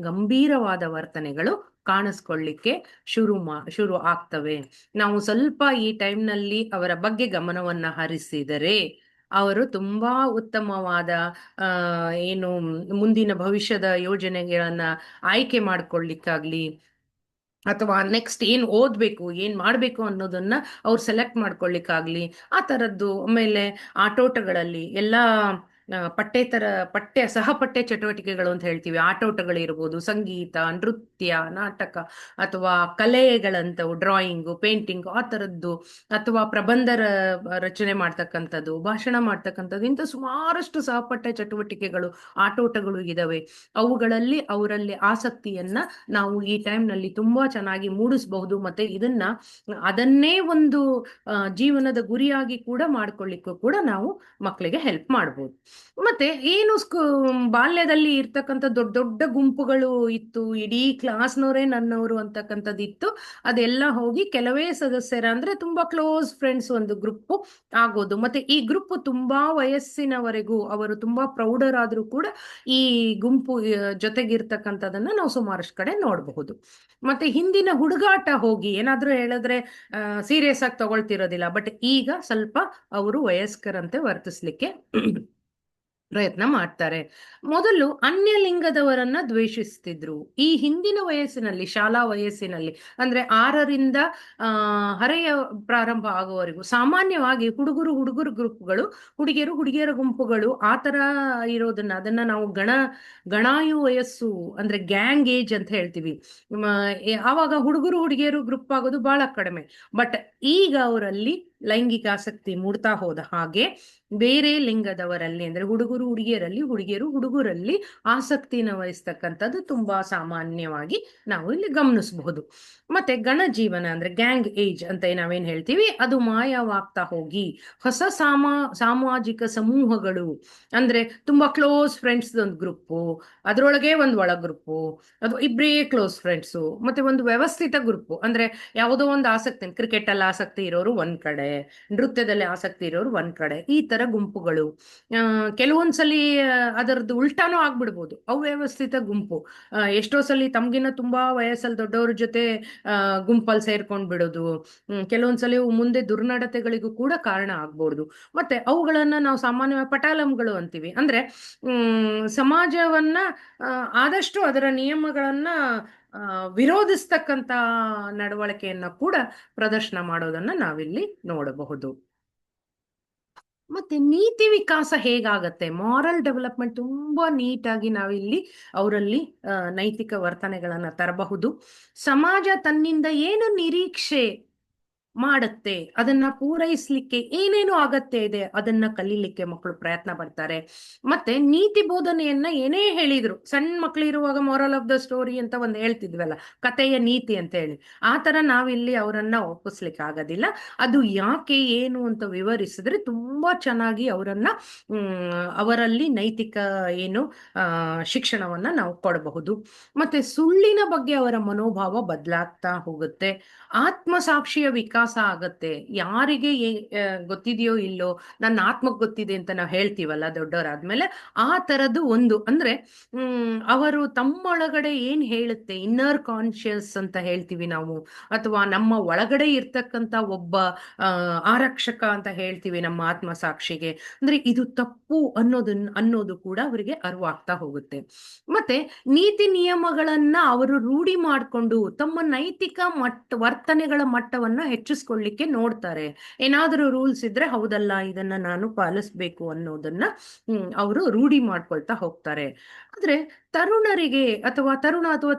ಗಂಭೀರವಾದ ವರ್ತನೆಗಳು ಕಾಣಿಸ್ಕೊಳ್ಳಿಕ್ಕೆ ಶುರು ಆಗ್ತವೆ. ನಾವು ಸ್ವಲ್ಪ ಈ ಟೈಮ್ನಲ್ಲಿ ಅವರ ಬಗ್ಗೆ ಗಮನವನ್ನ ಹರಿಸಿದರೆ ಅವರು ತುಂಬಾ ಉತ್ತಮವಾದ ಏನು ಮುಂದಿನ ಭವಿಷ್ಯದ ಯೋಜನೆಗಳನ್ನ ಆಯ್ಕೆ ಮಾಡ್ಕೊಳ್ಳಿಕ್ಕಾಗ್ಲಿ, ಅಥವಾ ನೆಕ್ಸ್ಟ್ ಏನ್ ಓದ್ಬೇಕು ಏನ್ ಮಾಡ್ಬೇಕು ಅನ್ನೋದನ್ನ ಅವ್ರು ಸೆಲೆಕ್ಟ್ ಮಾಡ್ಕೊಳ್ಳಿಕ್ಕಾಗ್ಲಿ, ಆ ತರದ್ದು. ಆಮೇಲೆ ಆಟೋಟಗಳಲ್ಲಿ ಎಲ್ಲಾ ಪಠ್ಯ ಸಹಪಠ್ಯ ಚಟುವಟಿಕೆಗಳು ಅಂತ ಹೇಳ್ತೀವಿ, ಆಟೋಟಗಳಿರ್ಬೋದು, ಸಂಗೀತ, ನೃತ್ಯ, ನಾಟಕ, ಅಥವಾ ಕಲೆಗಳಂತವು, ಡ್ರಾಯಿಂಗು, ಪೇಂಟಿಂಗ್, ಆ ತರದ್ದು, ಅಥವಾ ಪ್ರಬಂಧ ರಚನೆ ಮಾಡ್ತಕ್ಕಂಥದ್ದು, ಭಾಷಣ ಮಾಡ್ತಕ್ಕಂಥದ್ದು, ಇಂಥ ಸುಮಾರಷ್ಟು ಸಹಪಠ್ಯ ಚಟುವಟಿಕೆಗಳು, ಆಟೋಟಗಳು ಇದಾವೆ. ಅವುಗಳಲ್ಲಿ ಅವರಲ್ಲಿ ಆಸಕ್ತಿಯನ್ನ ನಾವು ಈ ಟೈಮ್ನಲ್ಲಿ ತುಂಬಾ ಚೆನ್ನಾಗಿ ಮೂಡಿಸಬಹುದು. ಮತ್ತೆ ಅದನ್ನೇ ಒಂದು ಜೀವನದ ಗುರಿಯಾಗಿ ಕೂಡ ಮಾಡ್ಕೊಳ್ಳಿಕ್ಕೂ ಕೂಡ ನಾವು ಮಕ್ಕಳಿಗೆ ಹೆಲ್ಪ್ ಮಾಡ್ಬೋದು. ಮತ್ತೆ ಏನು ಬಾಲ್ಯದಲ್ಲಿ ಇರ್ತಕ್ಕಂಥ ದೊಡ್ಡ ದೊಡ್ಡ ಗುಂಪುಗಳು ಇತ್ತು, ಇಡೀ ಕ್ಲಾಸ್ನವರೇ ನನ್ನವರು ಅಂತಕ್ಕಂಥದ್ದು ಇತ್ತು, ಅದೆಲ್ಲ ಹೋಗಿ ಕೆಲವೇ ಸದಸ್ಯರ ಅಂದ್ರೆ ತುಂಬಾ ಕ್ಲೋಸ್ ಫ್ರೆಂಡ್ಸ್ ಒಂದು ಗ್ರೂಪ್ ಆಗೋದು. ಮತ್ತೆ ಈ ಗ್ರೂಪ್ ತುಂಬಾ ವಯಸ್ಸಿನವರೆಗೂ ಅವರು ತುಂಬಾ ಪ್ರೌಢರಾದ್ರೂ ಕೂಡ ಈ ಗುಂಪು ಜೊತೆಗಿರ್ತಕ್ಕಂಥದನ್ನ ನಾವು ಸುಮಾರಷ್ಟು ಕಡೆ ನೋಡಬಹುದು. ಮತ್ತೆ ಹಿಂದಿನ ಹುಡುಗಾಟ ಹೋಗಿ ಏನಾದ್ರೂ ಹೇಳಿದ್ರೆ ಸೀರಿಯಸ್ ಆಗಿ ತಗೊಳ್ತಿರೋದಿಲ್ಲ, ಬಟ್ ಈಗ ಸ್ವಲ್ಪ ಅವರು ವಯಸ್ಕರಂತೆ ವರ್ತಿಸ್ಲಿಕ್ಕೆ ಪ್ರಯತ್ನ ಮಾಡ್ತಾರೆ. ಮೊದಲು ಅನ್ಯ ಲಿಂಗದವರನ್ನ ದ್ವೇಷಿಸ್ತಿದ್ರು. ಈ ಹಿಂದಿನ ವಯಸ್ಸಿನಲ್ಲಿ, ಶಾಲಾ ವಯಸ್ಸಿನಲ್ಲಿ, ಅಂದ್ರೆ 6ರಿಂದ ಹರೆಯ ಪ್ರಾರಂಭ ಆಗುವವರೆಗೂ ಸಾಮಾನ್ಯವಾಗಿ ಹುಡುಗರು ಗ್ರೂಪ್ಗಳು, ಹುಡುಗಿಯರ ಗುಂಪುಗಳು ಆ ತರ ಅದನ್ನ ನಾವು ಗಣಾಯು ವಯಸ್ಸು ಅಂದ್ರೆ ಗ್ಯಾಂಗ್ ಏಜ್ ಅಂತ ಹೇಳ್ತೀವಿ. ಆವಾಗ ಹುಡುಗಿಯರು ಗ್ರೂಪ್ ಆಗೋದು ಬಹಳ ಕಡಿಮೆ. ಬಟ್ ಈಗ ಅವರಲ್ಲಿ ಲೈಂಗಿಕ ಆಸಕ್ತಿ ಮೂಡ್ತಾ ಹೋದ ಹಾಗೆ ಬೇರೆ ಲಿಂಗದವರಲ್ಲಿ ಅಂದ್ರೆ ಹುಡುಗಿಯರು ಹುಡುಗರಲ್ಲಿ ಆಸಕ್ತಿನ ವಹಿಸ್ತಕ್ಕಂಥದ್ದು ತುಂಬಾ ಸಾಮಾನ್ಯವಾಗಿ ನಾವು ಇಲ್ಲಿ ಗಮನಿಸಬಹುದು. ಮತ್ತೆ ಗಣ ಜೀವನ ಅಂದ್ರೆ ಗ್ಯಾಂಗ್ ಏಜ್ ಅಂತ ನಾವೇನ್ ಹೇಳ್ತೀವಿ, ಅದು ಮಾಯವಾಗ್ತಾ ಹೋಗಿ ಹೊಸ ಸಾಮಾಜಿಕ ಸಮೂಹಗಳು, ಅಂದ್ರೆ ತುಂಬಾ ಕ್ಲೋಸ್ ಫ್ರೆಂಡ್ಸ್ ಒಂದು ಗ್ರೂಪು, ಅದರೊಳಗೆ ಒಂದು ಒಳ ಗ್ರೂಪು, ಅದು ಇಬ್ಬರೇ ಕ್ಲೋಸ್ ಫ್ರೆಂಡ್ಸು, ಮತ್ತೆ ಒಂದು ವ್ಯವಸ್ಥಿತ ಗ್ರೂಪು, ಅಂದ್ರೆ ಯಾವುದೋ ಒಂದು ಆಸಕ್ತಿ, ಕ್ರಿಕೆಟ್ ಅಲ್ಲಿ ಆಸಕ್ತಿ ಇರೋರು ಒಂದ್ ಕಡೆ, ನೃತ್ಯದಲ್ಲಿ ಆಸಕ್ತಿ ಇರೋರು ಒಂದ್ ಕಡೆ, ಈ ತರ ಗುಂಪುಗಳು. ಕೆಲವೊಂದ್ಸಲಿ ಅದರದ್ದು ಉಲ್ಟಾನೂ ಆಗ್ಬಿಡ್ಬೋದು, ಅವ್ಯವಸ್ಥಿತ ಗುಂಪು. ಎಷ್ಟೋ ಸಲಿ ತಮ್ಗಿನ ತುಂಬಾ ವಯಸ್ಸಲ್ಲಿ ದೊಡ್ಡವ್ರ ಜೊತೆ ಗುಂಪಲ್ಲಿ ಸೇರ್ಕೊಂಡ್ ಬಿಡೋದು, ಕೆಲವೊಂದ್ಸಲಿ ಮುಂದೆ ದುರ್ನಡತೆಗಳಿಗೂ ಕೂಡ ಕಾರಣ ಆಗ್ಬೋದು. ಮತ್ತೆ ಅವುಗಳನ್ನ ನಾವು ಸಾಮಾನ್ಯವಾಗಿ ಪಟಾಲಂಗಳು ಅಂತೀವಿ. ಅಂದ್ರೆ ಸಮಾಜವನ್ನ ಆದಷ್ಟು ಅದರ ನಿಯಮಗಳನ್ನ ವಿರೋಧಿಸ್ತಕ್ಕಂತ ನಡವಳಿಕೆಯನ್ನ ಕೂಡ ಪ್ರದರ್ಶನ ಮಾಡೋದನ್ನ ನಾವಿಲ್ಲಿ ನೋಡಬಹುದು. ಮತ್ತೆ ನೀತಿ ವಿಕಾಸ ಹೇಗಾಗತ್ತೆ, ಮಾರಲ್ ಡೆವಲಪ್ಮೆಂಟ್ ತುಂಬಾ ನೀಟಾಗಿ ನಾವಿಲ್ಲಿ ಅವರಲ್ಲಿ ನೈತಿಕ ವರ್ತನೆಗಳನ್ನ ತರಬಹುದು. ಸಮಾಜ ತನ್ನಿಂದ ಏನು ನಿರೀಕ್ಷೆ ಮಾಡುತ್ತೆ, ಅದನ್ನ ಪೂರೈಸ್ಲಿಕ್ಕೆ ಏನೇನು ಅಗತ್ಯ ಇದೆ ಅದನ್ನ ಕಲೀಲಿಕ್ಕೆ ಮಕ್ಕಳು ಪ್ರಯತ್ನ ಪಡ್ತಾರೆ. ಮತ್ತೆ ನೀತಿ ಬೋಧನೆಯನ್ನ ಏನೇ ಹೇಳಿದ್ರು, ಸಣ್ಣ ಮಕ್ಳು ಇರುವಾಗ ಮಾರಲ್ ಆಫ್ ದ ಸ್ಟೋರಿ ಅಂತ ಒಂದು ಹೇಳ್ತಿದ್ವಲ್ಲ, ಕಥೆಯ ನೀತಿ ಅಂತ ಹೇಳಿ, ಆ ತರ ನಾವಿಲ್ಲಿ ಅವರನ್ನ ಒಪ್ಪಿಸ್ಲಿಕ್ಕೆ ಆಗೋದಿಲ್ಲ. ಅದು ಯಾಕೆ ಏನು ಅಂತ ವಿವರಿಸಿದ್ರೆ ತುಂಬಾ ಚೆನ್ನಾಗಿ ಅವರಲ್ಲಿ ನೈತಿಕ ಏನು ಶಿಕ್ಷಣವನ್ನ ನಾವು ಕೊಡಬಹುದು. ಮತ್ತೆ ಸುಳ್ಳಿನ ಬಗ್ಗೆ ಅವರ ಮನೋಭಾವ ಬದಲಾಗ್ತಾ ಹೋಗುತ್ತೆ. ಆತ್ಮಸಾಕ್ಷಿಯ ವಿಕಾಸ ಆಗತ್ತೆ. ಯಾರಿಗೆ ಗೊತ್ತಿದೆಯೋ ಇಲ್ಲೋ, ನನ್ನ ಆತ್ಮಕ್ಕೆ ಗೊತ್ತಿದೆ ಅಂತ ನಾವು ಹೇಳ್ತೀವಲ್ಲ ದೊಡ್ಡವರಾದ್ಮೇಲೆ, ಆ ತರದ್ದು ಒಂದು ಅಂದ್ರೆ ಅವರು ತಮ್ಮೊಳಗಡೆ ಏನ್ ಹೇಳುತ್ತೆ, ಇನ್ನರ್ ಕಾನ್ಶಿಯಸ್ ಅಂತ ಹೇಳ್ತೀವಿ ನಾವು, ಅಥವಾ ನಮ್ಮ ಒಳಗಡೆ ಇರ್ತಕ್ಕಂತ ಒಬ್ಬ ಆರಕ್ಷಕ ಅಂತ ಹೇಳ್ತೀವಿ ನಮ್ಮ ಆತ್ಮಸಾಕ್ಷಿಗೆ, ಅಂದ್ರೆ ಇದು ತಪ್ಪು ಅನ್ನೋದು ಕೂಡ ಅವರಿಗೆ ಅರಿವಾಗ್ತಾ ಹೋಗುತ್ತೆ. ಮತ್ತೆ ನೀತಿ ನಿಯಮಗಳನ್ನ ಅವರು ರೂಢಿ ಮಾಡಿಕೊಂಡು ತಮ್ಮ ನೈತಿಕ ವರ್ತನೆಗಳ ಮಟ್ಟವನ್ನ ಹೆಚ್ಚಿಸ್ಕೊಳ್ಳಿಕ್ಕೆ ನೋಡ್ತಾರೆ. ಏನಾದ್ರೂ ರೂಲ್ಸ್ ಇದ್ರೆ ಹೌದಲ್ಲ ಇದನ್ನ ನಾನು ಪಾಲಿಸ್ಬೇಕು ಅನ್ನೋದನ್ನ ಅವರು ರೂಢಿ ಮಾಡ್ಕೊಳ್ತಾ ಹೋಗ್ತಾರೆ. ಆದ್ರೆ ತರುಣರಿಗೆ ಅಥವಾ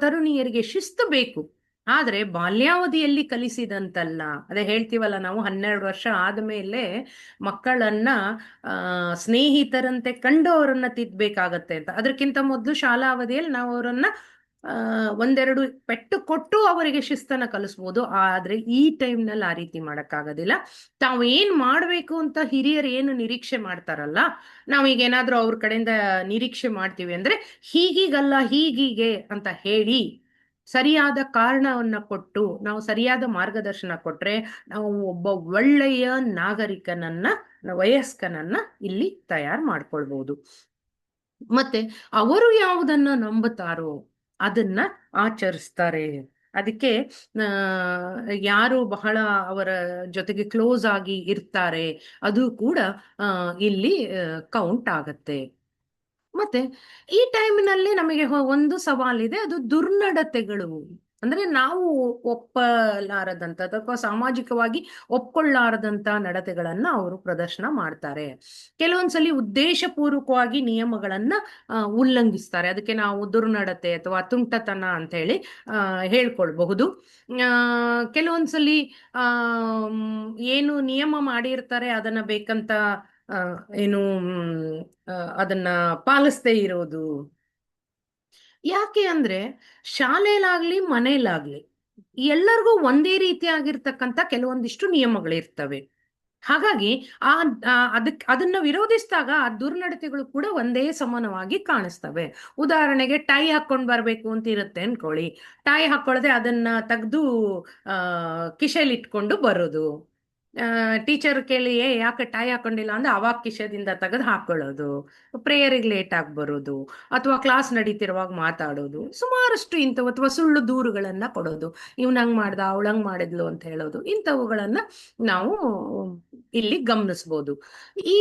ತರುಣಿಯರಿಗೆ ಶಿಸ್ತು ಬೇಕು. ಆದ್ರೆ ಬಾಲ್ಯಾವಧಿಯಲ್ಲಿ ಕಲಿಸಿದಂತಲ್ಲ. ಅದೇ ಹೇಳ್ತೀವಲ್ಲ ನಾವು, 12 ವರ್ಷ ಆದ್ಮೇಲೆ ಮಕ್ಕಳನ್ನ ಸ್ನೇಹಿತರಂತೆ ಕಂಡು ಅವರನ್ನ ತಿದ್ದಬೇಕಾಗತ್ತೆ ಅಂತ. ಅದಕ್ಕಿಂತ ಮೊದಲು ಶಾಲಾ ಅವಧಿಯಲ್ಲಿ ನಾವು ಅವರನ್ನ ಆ ಒಂದೆರಡು ಪೆಟ್ಟು ಕೊಟ್ಟು ಅವರಿಗೆ ಶಿಸ್ತನ್ನ ಕಲಿಸ್ಬೋದು. ಆದ್ರೆ ಈ ಟೈಮ್ನಲ್ಲಿ ಆ ರೀತಿ ಮಾಡಕ್ಕಾಗೋದಿಲ್ಲ. ತಾವು ಏನ್ ಮಾಡ್ಬೇಕು ಅಂತ ಹಿರಿಯರು ಏನು ನಿರೀಕ್ಷೆ ಮಾಡ್ತಾರಲ್ಲ, ನಾವೀಗ ಏನಾದ್ರೂ ಅವ್ರ ಕಡೆಯಿಂದ ನಿರೀಕ್ಷೆ ಮಾಡ್ತೀವಿ ಅಂದ್ರೆ, ಹೀಗೀಗಲ್ಲ ಹೀಗೀಗೆ ಅಂತ ಹೇಳಿ ಸರಿಯಾದ ಕಾರಣವನ್ನ ಕೊಟ್ಟು ನಾವು ಸರಿಯಾದ ಮಾರ್ಗದರ್ಶನ ಕೊಟ್ರೆ ನಾವು ಒಬ್ಬ ಒಳ್ಳೆಯ ನಾಗರಿಕನನ್ನ, ವಯಸ್ಕನನ್ನ ಇಲ್ಲಿ ತಯಾರು ಮಾಡ್ಕೊಳ್ಬಹುದು. ಮತ್ತೆ ಅವರು ಯಾವುದನ್ನ ನಂಬುತ್ತಾರೋ ಅದನ್ನ ಆಚರಿಸ್ತಾರೆ. ಅದಕ್ಕೆ ಆ ಯಾರು ಬಹಳ ಅವರ ಜೊತೆಗೆ ಕ್ಲೋಸ್ ಆಗಿ ಇರ್ತಾರೆ ಅದು ಕೂಡ ಇಲ್ಲಿ ಕೌಂಟ್ ಆಗತ್ತೆ. ಮತ್ತೆ ಈ ಟೈಮಿನಲ್ಲಿ ನಮಗೆ ಒಂದು ಸವಾಲಿದೆ, ಅದು ದುರ್ನಡತೆಗಳು. ಅಂದ್ರೆ ನಾವು ಒಪ್ಪಲಾರದಂಥದ್ದು ಅಥವಾ ಸಾಮಾಜಿಕವಾಗಿ ಒಪ್ಕೊಳ್ಳಾರದಂತ ನಡತೆಗಳನ್ನ ಅವರು ಪ್ರದರ್ಶನ ಮಾಡ್ತಾರೆ. ಕೆಲವೊಂದ್ಸಲಿ ಉದ್ದೇಶಪೂರ್ವಕವಾಗಿ ನಿಯಮಗಳನ್ನ ಉಲ್ಲಂಘಿಸ್ತಾರೆ. ಅದಕ್ಕೆ ನಾವು ದುರ್ನಡತೆ ಅಥವಾ ತುಂಟತನ ಅಂತ ಹೇಳಿ ಹೇಳ್ಕೊಳ್ಬಹುದು. ಕೆಲವೊಂದ್ಸಲಿ ಆ ಏನು ನಿಯಮ ಮಾಡಿರ್ತಾರೆ ಅದನ್ನ ಬೇಕಂತ ಆ, ಏನು ಅದನ್ನ ಪಾಲಿಸದೇ ಇರೋದು. ಯಾಕೆ ಅಂದ್ರೆ ಶಾಲೆಲಾಗ್ಲಿ ಮನೇಲಾಗ್ಲಿ ಎಲ್ಲರಿಗೂ ಒಂದೇ ರೀತಿಯಾಗಿರ್ತಕ್ಕಂಥ ಕೆಲವೊಂದಿಷ್ಟು ನಿಯಮಗಳಿರ್ತವೆ. ಹಾಗಾಗಿ ಆ ಅದನ್ನ ವಿರೋಧಿಸಿದಾಗ ಆ ದುರ್ನಡತೆಗಳು ಕೂಡ ಒಂದೇ ಸಮಾನವಾಗಿ ಕಾಣಿಸ್ತವೆ. ಉದಾಹರಣೆಗೆ ಟೈ ಹಾಕೊಂಡ್ ಬರ್ಬೇಕು ಅಂತ ಇರುತ್ತೆ ಅನ್ಕೊಳ್ಳಿ, ಟೈ ಹಾಕೊಳ್ಳದೆ ಅದನ್ನ ತೆಗೆದು ಕಿಶೆಲಿ ಇಟ್ಕೊಂಡು ಬರೋದು. ಟೀಚರ್ ಕೇಳಿ ಯಾಕೆ ಟೈ ಹಾಕೊಂಡಿಲ್ಲ ಅಂದ್ರೆ ಅವಾಗ ಕಿಶದಿಂದ ತೆಗೆದು ಹಾಕೊಳ್ಳೋದು. ಪ್ರೇಯರಿಗೆ ಲೇಟ್ ಆಗಿ ಬರೋದು, ಅಥವಾ ಕ್ಲಾಸ್ ನಡೀತಿರುವಾಗ ಮಾತಾಡೋದು, ಸುಮಾರಷ್ಟು ಇಂಥವು. ಅಥವಾ ಸುಳ್ಳು ದೂರುಗಳನ್ನ ಕೊಡೋದು, ಇವ್ನಂಗ್ ಮಾಡ್ದ ಅವಳಂಗ್ ಮಾಡಿದ್ಲು ಅಂತ ಹೇಳೋದು. ಇಂಥವುಗಳನ್ನ ನಾವು ಇಲ್ಲಿ ಗಮನಿಸ್ಬೋದು. ಈ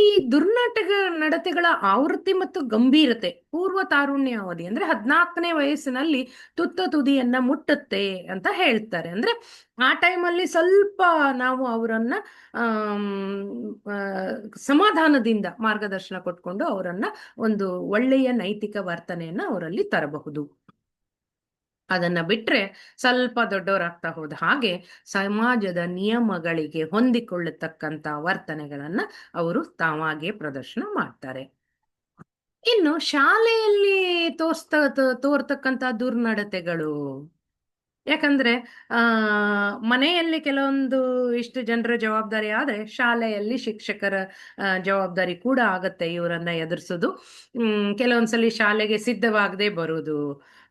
ನಡತೆಗಳ ಆವೃತ್ತಿ ಮತ್ತು ಗಂಭೀರತೆ ಪೂರ್ವ ತಾರುಣ್ಯಾವಧಿ ಅಂದ್ರೆ 14ನೇ ವಯಸ್ಸಿನಲ್ಲಿ ತುತ್ತ ತುದಿಯನ್ನ ಮುಟ್ಟುತ್ತೆ ಅಂತ ಹೇಳ್ತಾರೆ. ಅಂದ್ರೆ ಆ ಟೈಮಲ್ಲಿ ಸ್ವಲ್ಪ ನಾವು ಅವರನ್ನ ಸಮಾಧಾನದಿಂದ ಮಾರ್ಗದರ್ಶನ ಕೊಟ್ಕೊಂಡು ಅವರನ್ನ ಒಂದು ಒಳ್ಳೆಯ ನೈತಿಕ ವರ್ತನೆಯನ್ನ ಅವರಲ್ಲಿ ತರಬಹುದು. ಅದನ್ನ ಬಿಟ್ರೆ ಸ್ವಲ್ಪ ದೊಡ್ಡವರಾಗ್ತಾ ಹೋದ ಹಾಗೆ ಸಮಾಜದ ನಿಯಮಗಳಿಗೆ ಹೊಂದಿಕೊಳ್ಳತಕ್ಕಂತ ವರ್ತನೆಗಳನ್ನ ಅವರು ತಾವಾಗೆ ಪ್ರದರ್ಶನ ಮಾಡ್ತಾರೆ. ಇನ್ನು ಶಾಲೆಯಲ್ಲಿ ತೋರ್ತಕ್ಕಂತ ದುರ್ನಡತೆಗಳು, ಯಾಕಂದ್ರೆ ಮನೆಯಲ್ಲಿ ಕೆಲವೊಂದು ಇಷ್ಟು ಜನರ ಜವಾಬ್ದಾರಿ ಆದ್ರೆ ಶಾಲೆಯಲ್ಲಿ ಶಿಕ್ಷಕರ ಜವಾಬ್ದಾರಿ ಕೂಡ ಆಗತ್ತೆ ಇವರನ್ನ ಎದುರಿಸೋದು. ಕೆಲವೊಂದ್ಸಲಿ ಶಾಲೆಗೆ ಸಿದ್ಧವಾಗದೆ ಬರೋದು,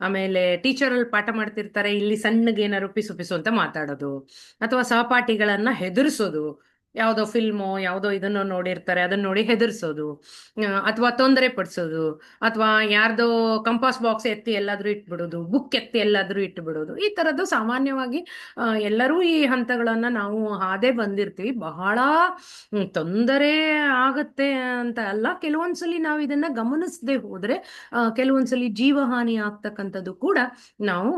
ಆಮೇಲೆ ಟೀಚರ್ ಅಲ್ಲಿ ಪಾಠ ಮಾಡ್ತಿರ್ತಾರೆ, ಇಲ್ಲಿ ಸಣ್ಣಗೆ ಏನಾದ್ರು ಪಿಸು ಪಿಸು ಅಂತ ಮಾತಾಡೋದು, ಅಥವಾ ಸಹಪಾಠಿಗಳನ್ನ ಹೆದರ್ಸೋದು. ಯಾವುದೋ ಫಿಲ್ಮೋ ಯಾವುದೋ ಇದನ್ನೋ ನೋಡಿರ್ತಾರೆ, ಅದನ್ನ ನೋಡಿ ಹೆದರ್ಸೋದು, ಅಥವಾ ತೊಂದರೆ ಪಡಿಸೋದು, ಅಥವಾ ಯಾರ್ದೋ ಕಂಪಾಸ್ ಬಾಕ್ಸ್ ಎತ್ತಿ ಎಲ್ಲಾದ್ರೂ ಇಟ್ಬಿಡೋದು, ಬುಕ್ ಎತ್ತಿ ಎಲ್ಲಾದ್ರೂ ಇಟ್ಬಿಡೋದು. ಈ ತರದ್ದು ಸಾಮಾನ್ಯವಾಗಿ ಎಲ್ಲರೂ ಈ ಹಂತಗಳನ್ನ ನಾವು ಹಾದೇ ಬಂದಿರ್ತೀವಿ. ಬಹಳ ತೊಂದರೆ ಆಗತ್ತೆ ಅಂತ ಅಲ್ಲ, ಕೆಲವೊಂದ್ಸಲಿ ನಾವು ಇದನ್ನ ಗಮನಿಸದೆ ಹೋದ್ರೆ ಕೆಲವೊಂದ್ಸಲಿ ಜೀವಹಾನಿ ಆಗ್ತಕ್ಕಂಥದ್ದು ಕೂಡ ನಾವು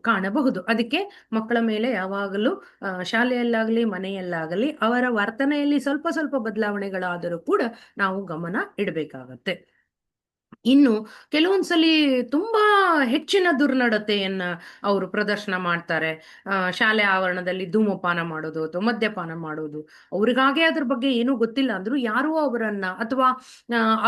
ಕಾಣಬಹುದು. ಅದಕ್ಕೆ ಮಕ್ಕಳ ಮೇಲೆ ಯಾವಾಗಲೂ ಶಾಲೆಯಲ್ಲಾಗಲಿ ಮನೆಯಲ್ಲಾಗಲಿ ಅವರ ವರ್ತನೆಯಲ್ಲಿ ಸ್ವಲ್ಪ ಸ್ವಲ್ಪ ಬದಲಾವಣೆಗಳಾದರೂ ಕೂಡ ನಾವು ಗಮನ ಇಡಬೇಕಾಗತ್ತೆ. ಇನ್ನು ಕೆಲವೊಂದ್ಸಲಿ ತುಂಬಾ ಹೆಚ್ಚಿನ ದುರ್ನಡತೆಯನ್ನ ಅವರು ಪ್ರದರ್ಶನ ಮಾಡ್ತಾರೆ. ಶಾಲೆ ಆವರಣದಲ್ಲಿ ಧೂಮಪಾನ ಮಾಡೋದು ಅಥವಾ ಮದ್ಯಪಾನ ಮಾಡೋದು. ಅವ್ರಿಗಾಗೆ ಅದ್ರ ಬಗ್ಗೆ ಏನೂ ಗೊತ್ತಿಲ್ಲ ಅಂದ್ರು ಯಾರೋ ಅವರನ್ನ, ಅಥವಾ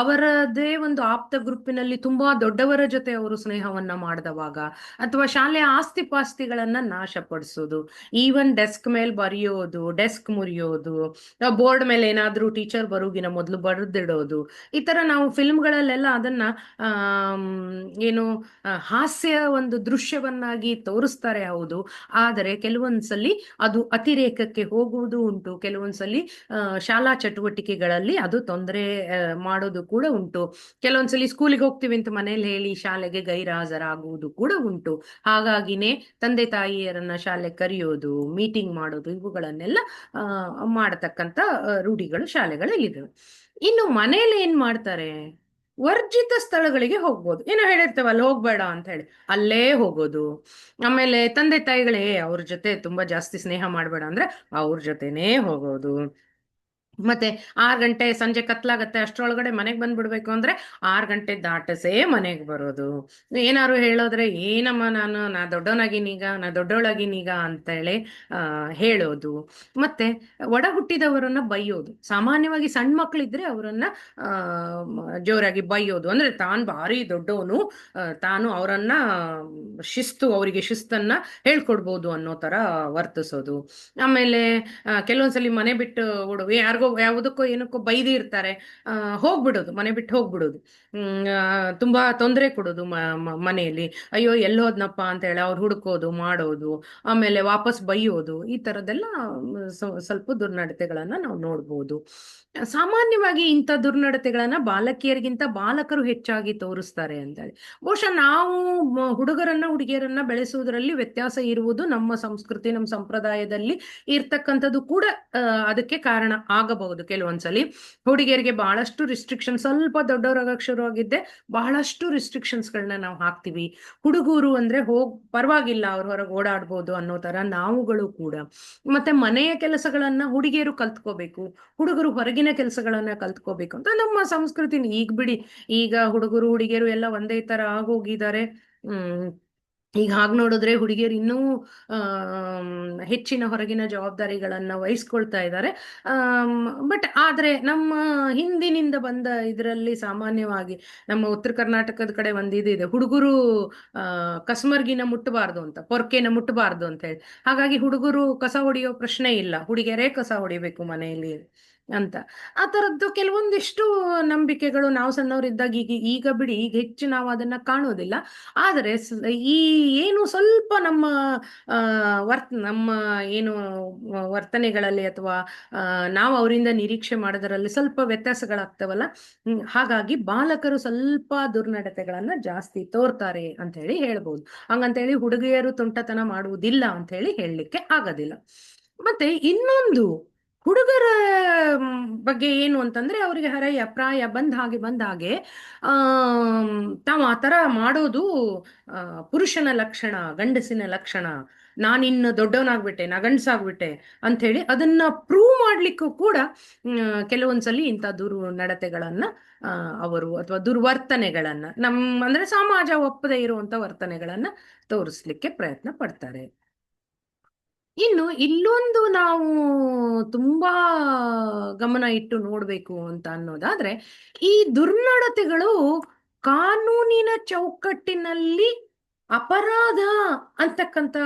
ಅವರದೇ ಒಂದು ಆಪ್ತ ಗ್ರೂಪಿನಲ್ಲಿ ತುಂಬಾ ದೊಡ್ಡವರ ಜೊತೆ ಅವರು ಸ್ನೇಹವನ್ನ ಮಾಡಿದವಾಗ, ಅಥವಾ ಶಾಲೆಯ ಆಸ್ತಿ ಪಾಸ್ತಿಗಳನ್ನ ನಾಶಪಡಿಸೋದು, ಈವನ್ ಡೆಸ್ಕ್ ಮೇಲೆ ಬರೆಯೋದು, ಡೆಸ್ಕ್ ಮುರಿಯೋದು, ಬೋರ್ಡ್ ಮೇಲೆ ಏನಾದ್ರೂ ಟೀಚರ್ ಬರೋಗಿನ ಮೊದಲು ಬರೆದಿಡೋದು. ಈ ತರ ನಾವು ಫಿಲ್ಮ್ಗಳಲ್ಲೆಲ್ಲ ಅದನ್ನ ಏನು ಹಾಸ್ಯ ಒಂದು ದೃಶ್ಯವನ್ನಾಗಿ ತೋರಿಸ್ತಾರೆ, ಹೌದು. ಆದರೆ ಕೆಲವೊಂದ್ಸಲಿ ಅದು ಅತಿರೇಕಕ್ಕೆ ಹೋಗುವುದು ಉಂಟು. ಕೆಲವೊಂದ್ಸಲಿ ಶಾಲಾ ಚಟುವಟಿಕೆಗಳಲ್ಲಿ ಅದು ತೊಂದರೆ ಮಾಡೋದು ಕೂಡ ಉಂಟು. ಕೆಲವೊಂದ್ಸಲಿ ಸ್ಕೂಲಿಗೆ ಹೋಗ್ತೀವಿ ಅಂತ ಮನೇಲಿ ಹೇಳಿ ಶಾಲೆಗೆ ಗೈರಾಜರಾಗುವುದು ಕೂಡ ಉಂಟು. ಹಾಗಾಗಿನೇ ತಂದೆ ತಾಯಿಯರನ್ನ ಶಾಲೆ ಕರೆಯೋದು, ಮೀಟಿಂಗ್ ಮಾಡೋದು, ಇವುಗಳನ್ನೆಲ್ಲ ಮಾಡತಕ್ಕಂತ ರೂಢಿಗಳು ಶಾಲೆಗಳಲ್ಲಿ ಇದಾವೆ. ಇನ್ನು ಮನೇಲಿ ಏನ್ ಮಾಡ್ತಾರೆ, ವರ್ಜಿತ ಸ್ಥಳಗಳಿಗೆ ಹೋಗ್ಬೋದು. ಏನೋ ಹೇಳಿರ್ತೇವೆ ಅಲ್ಲಿ ಹೋಗ್ಬೇಡ ಅಂತ ಹೇಳಿ ಅಲ್ಲೇ ಹೋಗೋದು. ಆಮೇಲೆ ತಂದೆ ತಾಯಿಗಳೇ ಅವ್ರ ಜೊತೆ ತುಂಬಾ ಜಾಸ್ತಿ ಸ್ನೇಹ ಮಾಡ್ಬೇಡ ಅಂದ್ರೆ ಅವ್ರ ಜೊತೆನೇ ಹೋಗೋದು. ಮತ್ತೆ 6 ಗಂಟೆ ಸಂಜೆ ಕತ್ಲಾಗತ್ತೆ ಅಷ್ಟರೊಳಗಡೆ ಮನೆಗೆ ಬಂದ್ಬಿಡ್ಬೇಕು ಅಂದ್ರೆ 6 ಗಂಟೆ ದಾಟಸೇ ಮನೆಗೆ ಬರೋದು. ಏನಾರು ಹೇಳೋದ್ರೆ ಏನಮ್ಮ ನಾ ದೊಡ್ಡವನಾಗಿನೀಗ, ನಾ ದೊಡ್ಡವಳಾಗಿನೀಗ ಅಂತೇಳಿ ಹೇಳೋದು. ಮತ್ತೆ ಒಡ ಹುಟ್ಟಿದವರನ್ನ ಬೈಯೋದು. ಸಾಮಾನ್ಯವಾಗಿ ಸಣ್ಣ ಮಕ್ಳಿದ್ರೆ ಅವರನ್ನ ಆ ಜೋರಾಗಿ ಬೈಯೋದು, ಅಂದ್ರೆ ತಾನು ಭಾರಿ ದೊಡ್ಡವನು, ತಾನು ಅವರನ್ನ ಅವರಿಗೆ ಶಿಸ್ತನ್ನ ಹೇಳ್ಕೊಡ್ಬೋದು ಅನ್ನೋ ತರ ವರ್ತಿಸೋದು. ಆಮೇಲೆ ಕೆಲವೊಂದ್ಸಲಿ ಮನೆ ಬಿಟ್ಟು ಓಡು, ಯಾರಿಗೋ ಯಾವುದಕ್ಕೋ ಏನಕ್ಕೋ ಬೈದಿ ಇರ್ತಾರೆ, ಹೋಗ್ಬಿಡೋದು, ಮನೆ ಬಿಟ್ಟು ಹೋಗ್ಬಿಡೋದು. ತುಂಬಾ ತೊಂದರೆ ಕೊಡೋದು ಮನೆಯಲ್ಲಿ. ಅಯ್ಯೋ ಎಲ್ಲಿ ಹೋದ್ನಪ್ಪ ಅಂತ ಹೇಳಿ ಅವ್ರು ಹುಡುಕೋದು ಮಾಡೋದು, ಆಮೇಲೆ ವಾಪಸ್ ಬೈಯೋದು, ಈ ತರದೆಲ್ಲ ಸ್ವಲ್ಪ ದುರ್ನಡತೆಗಳನ್ನ ನಾವು ನೋಡ್ಬೋದು. ಸಾಮಾನ್ಯವಾಗಿ ಇಂಥ ದುರ್ನಡತೆಗಳನ್ನ ಬಾಲಕಿಯರಿಗಿಂತ ಬಾಲಕರು ಹೆಚ್ಚಾಗಿ ತೋರಿಸ್ತಾರೆ ಅಂತೇಳಿ. ಬಹುಶಃ ನಾವು ಹುಡುಗರನ್ನ ಹುಡುಗಿಯರನ್ನ ಬೆಳೆಸುವುದರಲ್ಲಿ ವ್ಯತ್ಯಾಸ ಇರುವುದು ನಮ್ಮ ಸಂಸ್ಕೃತಿ, ನಮ್ಮ ಸಂಪ್ರದಾಯದಲ್ಲಿ ಇರ್ತಕ್ಕಂಥದ್ದು ಕೂಡ ಅದಕ್ಕೆ ಕಾರಣ ಆಗಬಹುದು. ಕೆಲವೊಂದ್ಸಲಿ ಹುಡುಗಿಯರಿಗೆ ಬಹಳಷ್ಟು ರಿಸ್ಟ್ರಿಕ್ಷನ್, ಸ್ವಲ್ಪ ದೊಡ್ಡವರಾಗಕ್ಕೆ ಶುರುವಾಗಿದ್ದೆ ಬಹಳಷ್ಟು ರಿಸ್ಟ್ರಿಕ್ಷನ್ಸ್ಗಳನ್ನ ನಾವು ಹಾಕ್ತಿವಿ. ಹುಡುಗರು ಅಂದ್ರೆ ಪರವಾಗಿಲ್ಲ, ಅವ್ರ ಹೊರಗೆ ಓಡಾಡ್ಬೋದು ಅನ್ನೋ ತರ ನಾವುಗಳು ಕೂಡ. ಮತ್ತೆ ಮನೆಯ ಕೆಲಸಗಳನ್ನ ಹುಡುಗಿಯರು ಕಲ್ತ್ಕೋಬೇಕು, ಹುಡುಗರು ಹೊರಗಿನ ಕೆಲಸಗಳನ್ನ ಕಲ್ತ್ಕೋಬೇಕು ಅಂತ ನಮ್ಮ ಸಂಸ್ಕೃತಿ. ಈಗ ಬಿಡಿ, ಈಗ ಹುಡುಗರು ಹುಡುಗಿಯರು ಎಲ್ಲ ಒಂದೇ ತರ ಆಗೋಗಿದ್ದಾರೆ. ಈಗ ಹಾಗೆ ನೋಡಿದ್ರೆ ಹುಡುಗಿಯರು ಇನ್ನೂ ಹೆಚ್ಚಿನ ಹೊರಗಿನ ಜವಾಬ್ದಾರಿಗಳನ್ನ ವಹಿಸ್ಕೊಳ್ತಾ ಇದ್ದಾರೆ. ಬಟ್ ಆದ್ರೆ ನಮ್ಮ ಹಿಂದಿನಿಂದ ಬಂದ ಇದರಲ್ಲಿ ಸಾಮಾನ್ಯವಾಗಿ ನಮ್ಮ ಉತ್ತರ ಕರ್ನಾಟಕದ ಕಡೆ ಒಂದು ಇದೆ, ಹುಡುಗರು ಕಸ್ಮರ್ಗಿನ ಮುಟ್ಟಬಾರ್ದು ಅಂತ, ಪೊರ್ಕೆನ ಮುಟ್ಟಬಾರ್ದು ಅಂತ ಹೇಳಿ. ಹಾಗಾಗಿ ಹುಡುಗರು ಕಸ ಹೊಡೆಯೋ ಪ್ರಶ್ನೆ ಇಲ್ಲ, ಹುಡುಗಿಯರೇ ಕಸ ಹೊಡಿಬೇಕು ಮನೆಯಲ್ಲಿ ಅಂತ. ಆ ತರದ್ದು ಕೆಲವೊಂದಿಷ್ಟು ನಂಬಿಕೆಗಳು ನಾವು ಸಣ್ಣವರಿದ್ದಾಗ, ಈಗ ಬಿಡಿ, ಈಗ ಹೆಚ್ಚು ನಾವು ಅದನ್ನ ಕಾಣೋದಿಲ್ಲ. ಆದರೆ ಈ ಏನು ಸ್ವಲ್ಪ ನಮ್ಮ ನಮ್ಮ ಏನು ವರ್ತನೆಗಳಲ್ಲಿ ಅಥವಾ ನಾವು ಅವರಿಂದ ನಿರೀಕ್ಷೆ ಮಾಡೋದರಲ್ಲಿ ಸ್ವಲ್ಪ ವ್ಯತ್ಯಾಸಗಳಾಗ್ತವಲ್ಲ, ಹಾಗಾಗಿ ಬಾಲಕರು ಸ್ವಲ್ಪ ದುರ್ನಡತೆಗಳನ್ನ ಜಾಸ್ತಿ ತೋರ್ತಾರೆ ಅಂತ ಹೇಳಿ ಹೇಳ್ಬೋದು. ಹಂಗಂತೇಳಿ ಹುಡುಗಿಯರು ತುಂಟತನ ಮಾಡುವುದಿಲ್ಲ ಅಂತ ಹೇಳಿ ಹೇಳಲಿಕ್ಕೆ ಆಗೋದಿಲ್ಲ. ಮತ್ತೆ ಇನ್ನೊಂದು ಹುಡುಗರ ಬಗ್ಗೆ ಏನು ಅಂತಂದ್ರೆ, ಅವರಿಗೆ ಹರೆಯ ಪ್ರಾಯ ಬಂದ ಹಾಗೆ ತಾವು ಆ ತರ ಮಾಡೋದು ಪುರುಷನ ಲಕ್ಷಣ, ಗಂಡಸಿನ ಲಕ್ಷಣ. ನಾನಿನ್ನು ದೊಡ್ಡವನಾಗ್ಬಿಟ್ಟೆ, ನಾ ಗಂಡಸಾಗ್ಬಿಟ್ಟೆ ಅಂತ ಹೇಳಿ ಅದನ್ನ ಪ್ರೂವ್ ಮಾಡ್ಲಿಕ್ಕೂ ಕೂಡ ಕೆಲವೊಂದ್ಸಲಿ ಇಂಥ ನಡತೆಗಳನ್ನ ಅವರು ಅಥವಾ ದುರ್ವರ್ತನೆಗಳನ್ನ ಅಂದ್ರೆ ಸಮಾಜ ಒಪ್ಪದೇ ಇರುವಂತ ವರ್ತನೆಗಳನ್ನ ತೋರಿಸ್ಲಿಕ್ಕೆ ಪ್ರಯತ್ನ ಪಡ್ತಾರೆ. ಇನ್ನು ಇಲ್ಲೊಂದು ನಾವು ತುಂಬಾ ಗಮನ ಇಟ್ಟು ನೋಡ್ಬೇಕು ಅಂತ ಅನ್ನೋದಾದ್ರೆ, ಈ ದುರ್ನಡತೆಗಳು ಕಾನೂನಿನ ಚೌಕಟ್ಟಿನಲ್ಲಿ ಅಪರಾಧ ಅಂತಕ್ಕಂಥ